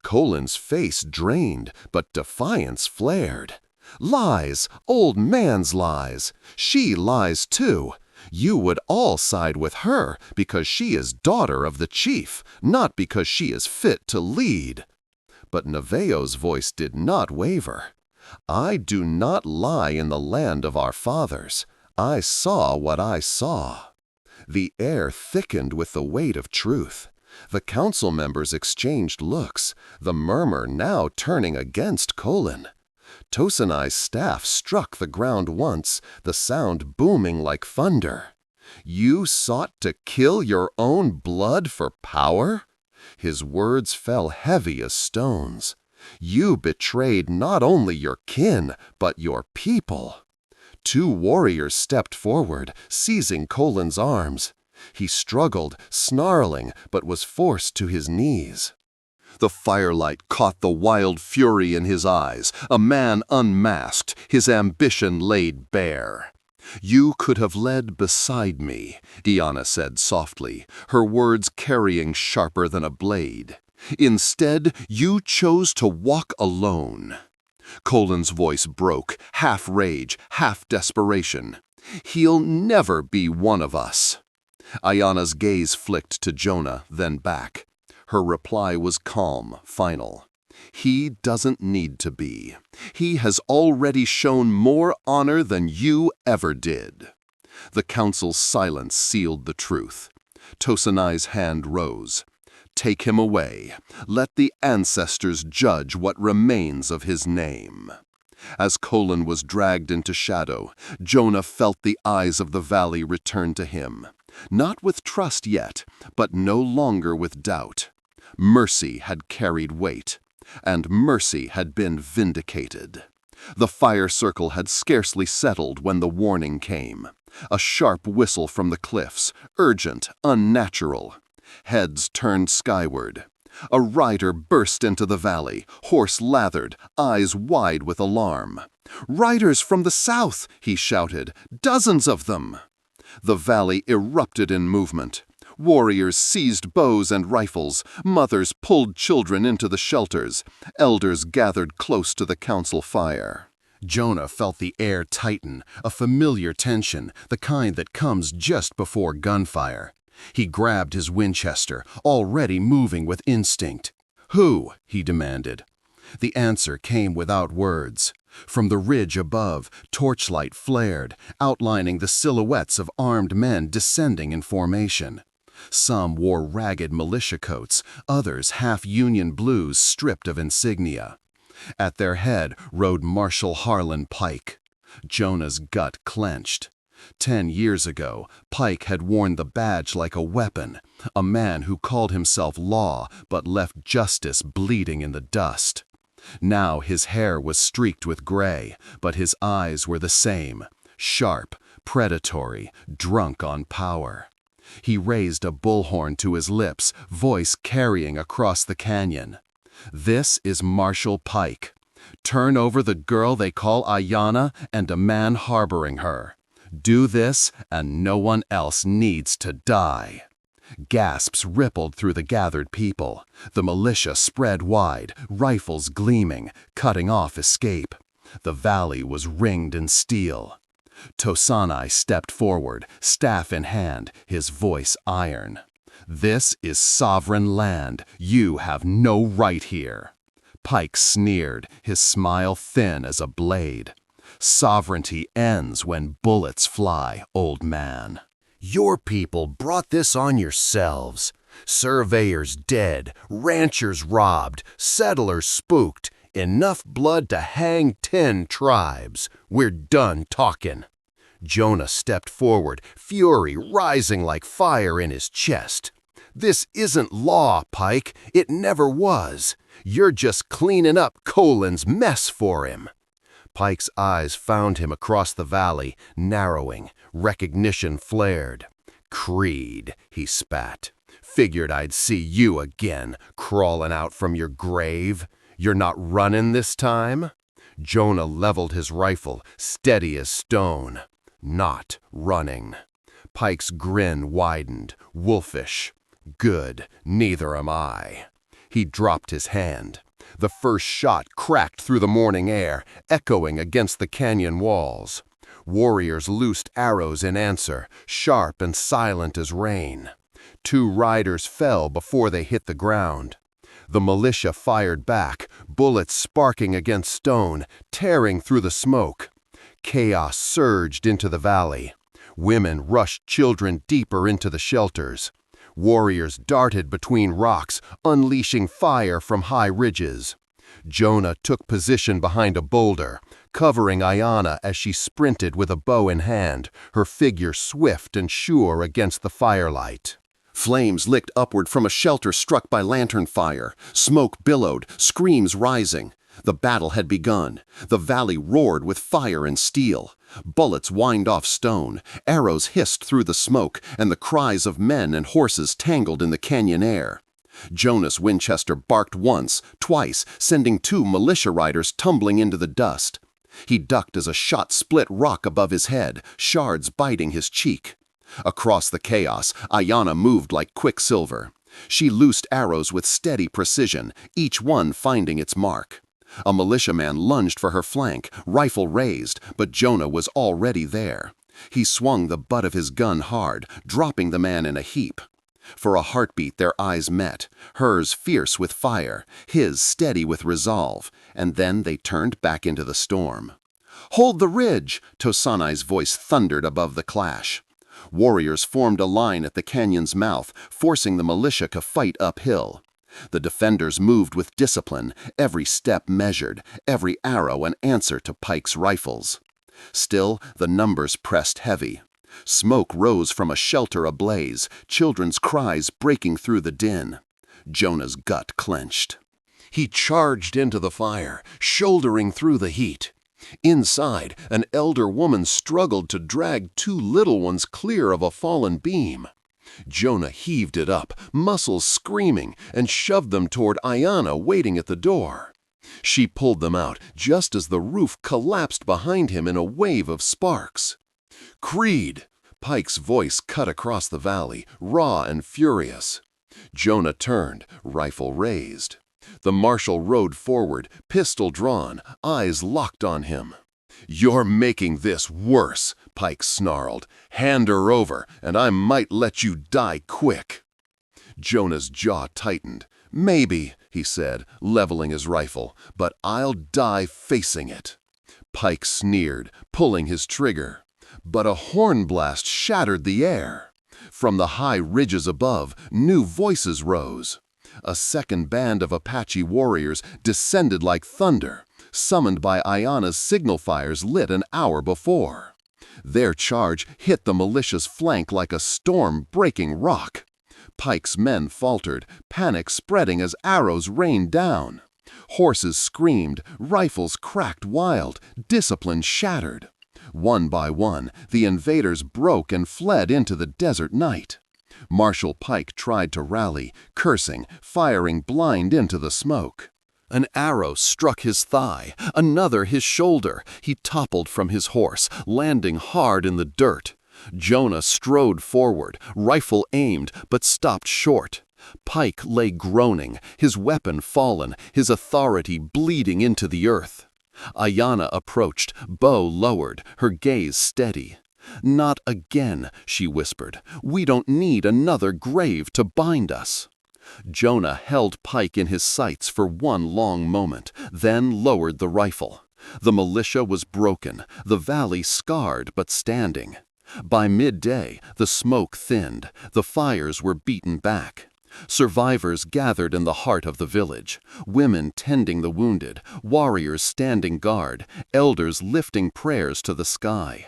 Colon's face drained, but defiance flared. Lies, old man's lies. She lies too. You would all side with her because she is daughter of the chief, not because she is fit to lead. But Naveo's voice did not waver. I do not lie in the land of our fathers. I saw what I saw. The air thickened with the weight of truth. The council members exchanged looks, the murmur now turning against Colon. Tosanai's staff struck the ground once, the sound booming like thunder. You sought to kill your own blood for power? His words fell heavy as stones. You betrayed not only your kin, but your people. Two warriors stepped forward, seizing Colon's arms. He struggled, snarling, but was forced to his knees. The firelight caught the wild fury in his eyes, a man unmasked, his ambition laid bare. "You could have led beside me," Diana said softly, her words carrying sharper than a blade. "Instead, you chose to walk alone." Colin's voice broke, half rage, half desperation. "He'll never be one of us." Ayana's gaze flicked to Jonah, then back. Her reply was calm, final. "He doesn't need to be. He has already shown more honor than you ever did." The council's silence sealed the truth. Tosanai's hand rose. "Take him away. Let the ancestors judge what remains of his name." As Colin was dragged into shadow, Jonah felt the eyes of the valley return to him. Not with trust yet, but no longer with doubt. Mercy had carried weight, and mercy had been vindicated. The fire circle had scarcely settled when the warning came. A sharp whistle from the cliffs, urgent, unnatural. Heads turned skyward. A rider burst into the valley, horse lathered, eyes wide with alarm. "Riders from the south!" he shouted. "Dozens of them!" The valley erupted in movement. Warriors seized bows and rifles, mothers pulled children into the shelters, elders gathered close to the council fire. Jonah felt the air tighten, a familiar tension, the kind that comes just before gunfire. He grabbed his Winchester, already moving with instinct. "Who?" he demanded. The answer came without words. From the ridge above, torchlight flared, outlining the silhouettes of armed men descending in formation. Some wore ragged militia coats, others half-Union blues stripped of insignia. At their head rode Marshal Harlan Pike. Jonah's gut clenched. 10 years ago, Pike had worn the badge like a weapon, a man who called himself law but left justice bleeding in the dust. Now his hair was streaked with gray, but his eyes were the same, sharp, predatory, drunk on power. He raised a bullhorn to his lips, voice carrying across the canyon. "This is Marshal Pike. Turn over the girl they call Ayana and a man harboring her. Do this, and no one else needs to die." Gasps rippled through the gathered people. The militia spread wide, rifles gleaming, cutting off escape. The valley was ringed in steel. Tosanai stepped forward, staff in hand, his voice iron. "This is sovereign land. You have no right here." Pike sneered, his smile thin as a blade. "Sovereignty ends when bullets fly, old man." "Your people brought this on yourselves. Surveyors dead, ranchers robbed, settlers spooked. Enough blood to hang 10 tribes. We're done talking." Jonah stepped forward, fury rising like fire in his chest. "This isn't law, Pike. It never was. You're just cleaning up Colin's mess for him." Pike's eyes found him across the valley, narrowing. Recognition flared. "Creed," he spat. "Figured I'd see you again, crawling out from your grave. You're not running this time?" Jonah leveled his rifle, steady as stone. "Not running." Pike's grin widened, wolfish. "Good, neither am I." He dropped his hand. The first shot cracked through the morning air, echoing against the canyon walls. Warriors loosed arrows in answer, sharp and silent as rain. 2 riders fell before they hit the ground. The militia fired back, bullets sparking against stone, tearing through the smoke. Chaos surged into the valley. Women rushed children deeper into the shelters. Warriors darted between rocks, unleashing fire from high ridges. Jonah took position behind a boulder, covering Ayana as she sprinted with a bow in hand, her figure swift and sure against the firelight. Flames licked upward from a shelter struck by lantern fire. Smoke billowed, screams rising. The battle had begun. The valley roared with fire and steel. Bullets whined off stone, arrows hissed through the smoke, and the cries of men and horses tangled in the canyon air. Jonas Winchester barked once, twice, sending 2 militia riders tumbling into the dust. He ducked as a shot split rock above his head, shards biting his cheek. Across the chaos, Ayanna moved like quicksilver. She loosed arrows with steady precision, each one finding its mark. A militiaman lunged for her flank, rifle raised, but Jonah was already there. He swung the butt of his gun hard, dropping the man in a heap. For a heartbeat their eyes met, hers fierce with fire, his steady with resolve, and then they turned back into the storm. "Hold the ridge!" Tosanai's voice thundered above the clash. Warriors formed a line at the canyon's mouth, forcing the militia to fight uphill. The defenders moved with discipline, every step measured, every arrow an answer to Pike's rifles. Still, the numbers pressed heavy. Smoke rose from a shelter ablaze, children's cries breaking through the din. Jonah's gut clenched. He charged into the fire, shouldering through the heat. Inside, an elder woman struggled to drag 2 little ones clear of a fallen beam. Jonah heaved it up, muscles screaming, and shoved them toward Ayanna waiting at the door. She pulled them out just as the roof collapsed behind him in a wave of sparks. "Creed!" Pike's voice cut across the valley, raw and furious. Jonah turned, rifle raised. The marshal rode forward, pistol drawn, eyes locked on him. "You're making this worse," Pike snarled. "Hand her over, and I might let you die quick." Jonah's jaw tightened. "Maybe," he said, leveling his rifle, "but I'll die facing it." Pike sneered, pulling his trigger. But a horn blast shattered the air. From the high ridges above, new voices rose. A second band of Apache warriors descended like thunder, summoned by Ayanna's signal fires lit an hour before. Their charge hit the militia's flank like a storm breaking rock. Pike's men faltered, panic spreading as arrows rained down. Horses screamed, rifles cracked wild, discipline shattered. One by one, the invaders broke and fled into the desert night. Marshal Pike tried to rally, cursing, firing blind into the smoke. An arrow struck his thigh, another his shoulder. He toppled from his horse, landing hard in the dirt. Jonah strode forward, rifle aimed, but stopped short. Pike lay groaning, his weapon fallen, his authority bleeding into the earth. Ayanna approached, bow lowered, her gaze steady. "Not again," she whispered. "We don't need another grave to bind us." Jonah held Pike in his sights for one long moment, then lowered the rifle. The militia was broken, the valley scarred but standing. By midday, the smoke thinned, the fires were beaten back. Survivors gathered in the heart of the village, women tending the wounded, warriors standing guard, elders lifting prayers to the sky.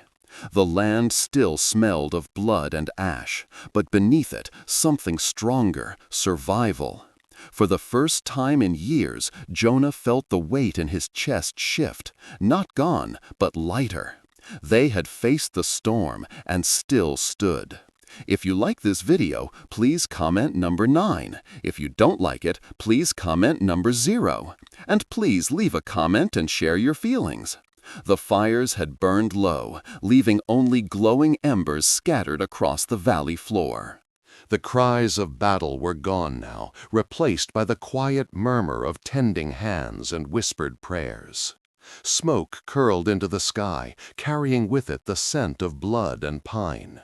The land still smelled of blood and ash, but beneath it, something stronger, survival. For the first time in years, Jonah felt the weight in his chest shift, not gone, but lighter. They had faced the storm and still stood. If you like this video, please comment number 9. If you don't like it, please comment number 0. And please leave a comment and share your feelings. The fires had burned low, leaving only glowing embers scattered across the valley floor. The cries of battle were gone now, replaced by the quiet murmur of tending hands and whispered prayers. Smoke curled into the sky, carrying with it the scent of blood and pine.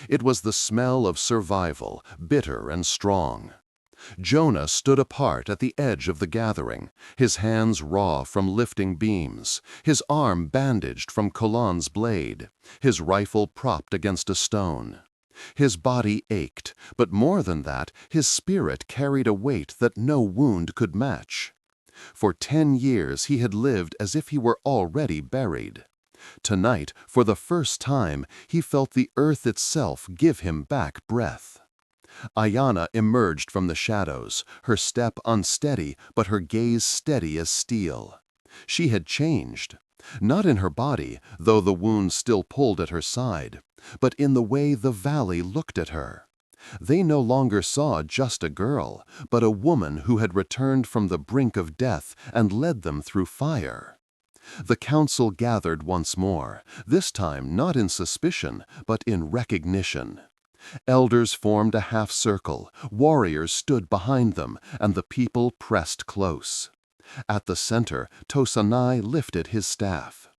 It was the smell of survival, bitter and strong. Jonah stood apart at the edge of the gathering, his hands raw from lifting beams, his arm bandaged from Colon's blade, his rifle propped against a stone. His body ached, but more than that, his spirit carried a weight that no wound could match. For 10 years he had lived as if he were already buried. Tonight, for the first time, he felt the earth itself give him back breath. Ayanna emerged from the shadows, her step unsteady, but her gaze steady as steel. She had changed. Not in her body, though the wound still pulled at her side, but in the way the valley looked at her. They no longer saw just a girl, but a woman who had returned from the brink of death and led them through fire. The council gathered once more, this time not in suspicion, but in recognition. Elders formed a half-circle, warriors stood behind them, and the people pressed close. At the center, Tosanai lifted his staff.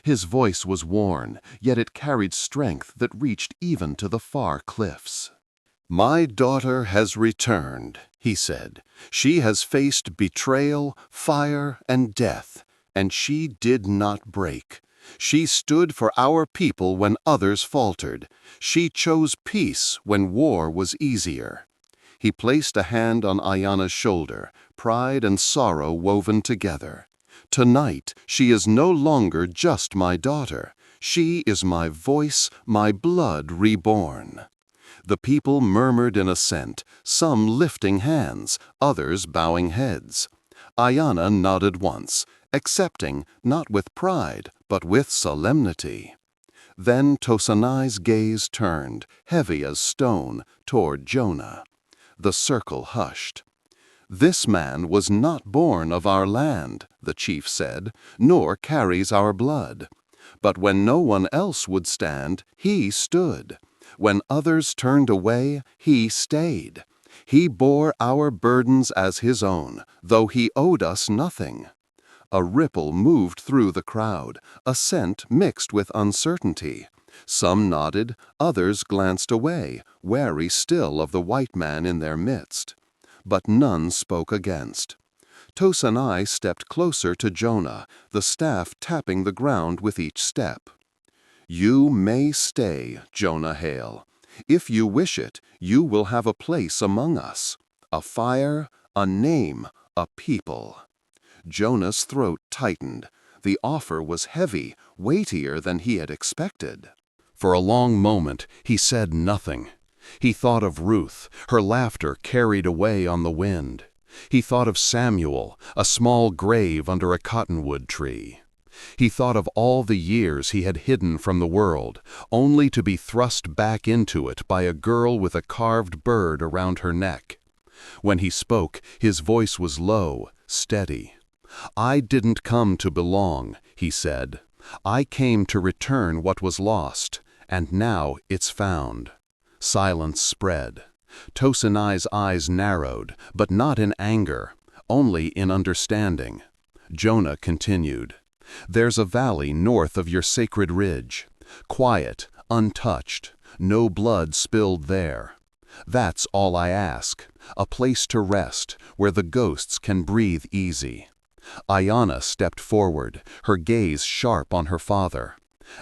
His voice was worn, yet it carried strength that reached even to the far cliffs. "My daughter has returned," he said. "She has faced betrayal, fire, and death, and she did not break. She stood for our people when others faltered. She chose peace when war was easier." He placed a hand on Ayana's shoulder, pride and sorrow woven together. "Tonight, she is no longer just my daughter. She is my voice, my blood reborn." The people murmured in assent, some lifting hands, others bowing heads. Ayana nodded once, accepting, not with pride, but with solemnity. Then Tosanai's gaze turned, heavy as stone, toward Jonah. The circle hushed. "This man was not born of our land," the chief said, "nor carries our blood. But when no one else would stand, he stood. When others turned away, he stayed. He bore our burdens as his own, though he owed us nothing." A ripple moved through the crowd, assent mixed with uncertainty. Some nodded, others glanced away, wary still of the white man in their midst. But none spoke against. Tosanai stepped closer to Jonah, the staff tapping the ground with each step. "You may stay, Jonah Hale. If you wish it, you will have a place among us. A fire, a name, a people." Jonah's throat tightened. The offer was heavy, weightier than he had expected. For a long moment, he said nothing. He thought of Ruth, her laughter carried away on the wind. He thought of Samuel, a small grave under a cottonwood tree. He thought of all the years he had hidden from the world, only to be thrust back into it by a girl with a carved bird around her neck. When he spoke, his voice was low, steady. "I didn't come to belong," he said. "I came to return what was lost, and now it's found." Silence spread. Tosanai's eyes narrowed, but not in anger, only in understanding. Jonah continued. "There's a valley north of your sacred ridge. Quiet, untouched, no blood spilled there. That's all I ask, a place to rest, where the ghosts can breathe easy." Ayana stepped forward, her gaze sharp on her father.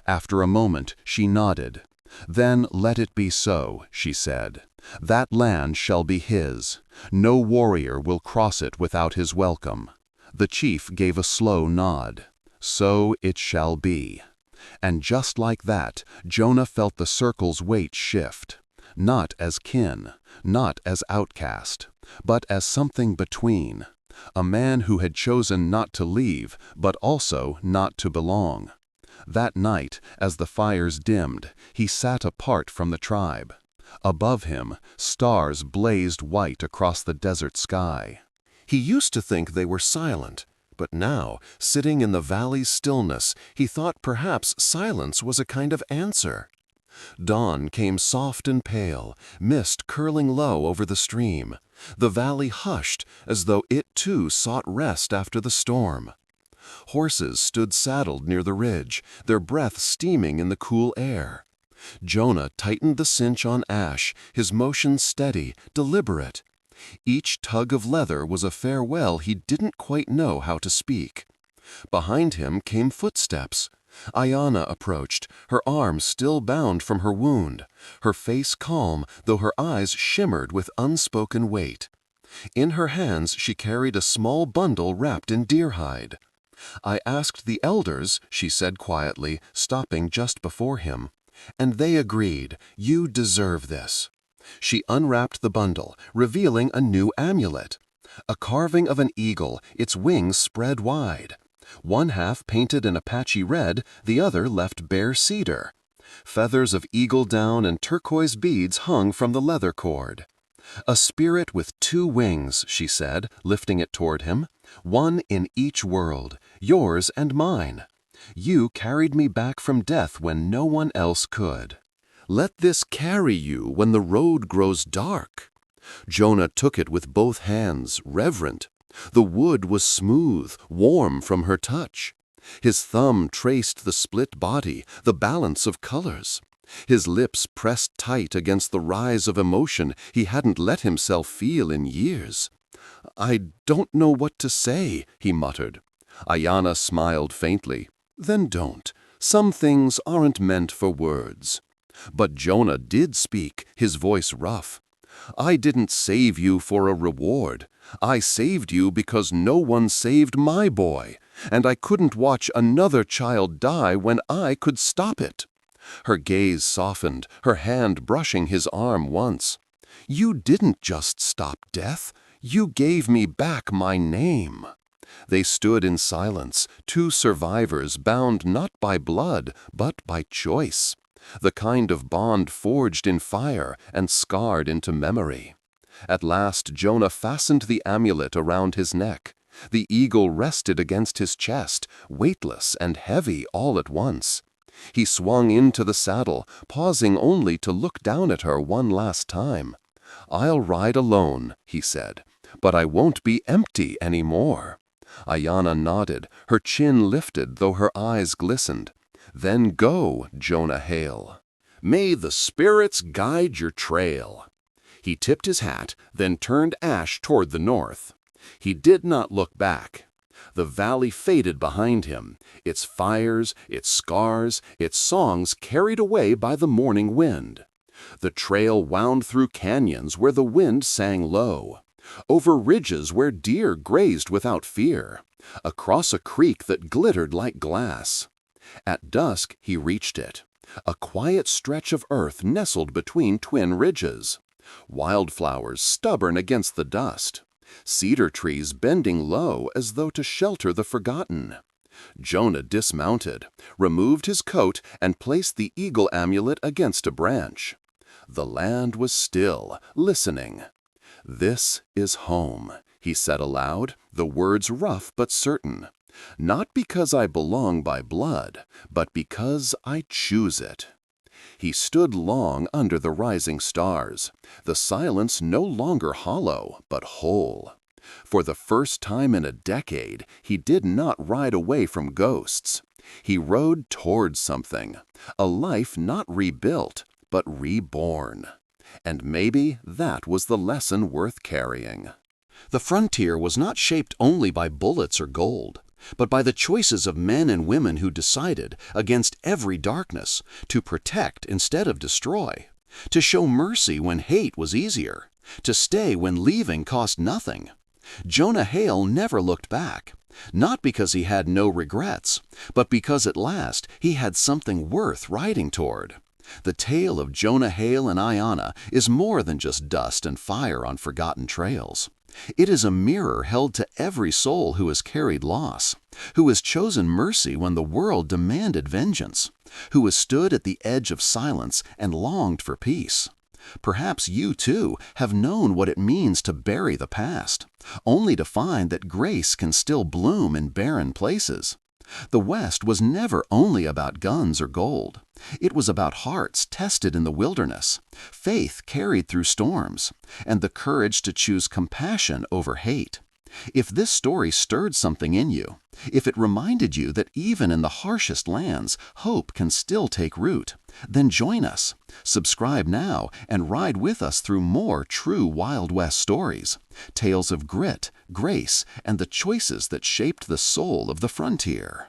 After a moment, she nodded. "Then let it be so," she said. "That land shall be his. No warrior will cross it without his welcome." The chief gave a slow nod. "So it shall be." And just like that, Jonah felt the circle's weight shift. Not as kin, not as outcast, but as something between. A man who had chosen not to leave, but also not to belong. That night, as the fires dimmed, he sat apart from the tribe. Above him, stars blazed white across the desert sky. He used to think they were silent, but now, sitting in the valley's stillness, he thought perhaps silence was a kind of answer. Dawn came soft and pale, mist curling low over the stream. The valley hushed, as though it too sought rest after the storm. Horses stood saddled near the ridge, their breath steaming in the cool air. Jonah tightened the cinch on Ash, his motion steady, deliberate. Each tug of leather was a farewell he didn't quite know how to speak. Behind him came footsteps. Ayana approached, her arm still bound from her wound, her face calm, though her eyes shimmered with unspoken weight. In her hands she carried a small bundle wrapped in deer hide. "I asked the elders," she said quietly, stopping just before him, "and they agreed. You deserve this." She unwrapped the bundle, revealing a new amulet. A carving of an eagle, its wings spread wide. One half painted in Apache red, the other left bare cedar. Feathers of eagle down and turquoise beads hung from the leather cord. "A spirit with 2 wings," she said, lifting it toward him, "one in each world, yours and mine. You carried me back from death when no one else could. Let this carry you when the road grows dark." Jonah took it with both hands, reverent. The wood was smooth, warm from her touch. His thumb traced the split body, the balance of colors. His lips pressed tight against the rise of emotion he hadn't let himself feel in years. "I don't know what to say," he muttered. Ayanna smiled faintly. "Then don't. Some things aren't meant for words." But Jonah did speak, his voice rough. "I didn't save you for a reward. I saved you because no one saved my boy, and I couldn't watch another child die when I could stop it." Her gaze softened, her hand brushing his arm once. "You didn't just stop death. You gave me back my name." They stood in silence, 2 survivors bound not by blood, but by choice. The kind of bond forged in fire and scarred into memory. At last Jonah fastened the amulet around his neck. The eagle rested against his chest, weightless and heavy all at once. He swung into the saddle, pausing only to look down at her one last time. "I'll ride alone," he said, "but I won't be empty anymore." Ayanna nodded, her chin lifted though her eyes glistened. "Then go, Jonah Hale. May the spirits guide your trail." He tipped his hat, then turned ash toward the north. He did not look back. The valley faded behind him, its fires, its scars, its songs carried away by the morning wind. The trail wound through canyons where the wind sang low, over ridges where deer grazed without fear, across a creek that glittered like glass. At dusk he reached it, a quiet stretch of earth nestled between twin ridges. Wildflowers stubborn against the dust, cedar trees bending low as though to shelter the forgotten. Jonah dismounted, removed his coat, and placed the eagle amulet against a branch. The land was still, listening. "This is home," he said aloud, the words rough but certain. "Not because I belong by blood, but because I choose it." He stood long under the rising stars, the silence no longer hollow, but whole. For the first time in a decade, he did not ride away from ghosts. He rode toward something, a life not rebuilt, but reborn. And maybe that was the lesson worth carrying. The frontier was not shaped only by bullets or gold, but by the choices of men and women who decided, against every darkness, to protect instead of destroy, to show mercy when hate was easier, to stay when leaving cost nothing. Jonah Hale never looked back, not because he had no regrets, but because at last he had something worth riding toward. The tale of Jonah Hale and Ayanna is more than just dust and fire on forgotten trails. It is a mirror held to every soul who has carried loss, who has chosen mercy when the world demanded vengeance, who has stood at the edge of silence and longed for peace. Perhaps you, too, have known what it means to bury the past, only to find that grace can still bloom in barren places. The West was never only about guns or gold. It was about hearts tested in the wilderness, faith carried through storms, and the courage to choose compassion over hate. If this story stirred something in you, if it reminded you that even in the harshest lands, hope can still take root, then join us. Subscribe now and ride with us through more true Wild West stories, tales of grit, grace, and the choices that shaped the soul of the frontier.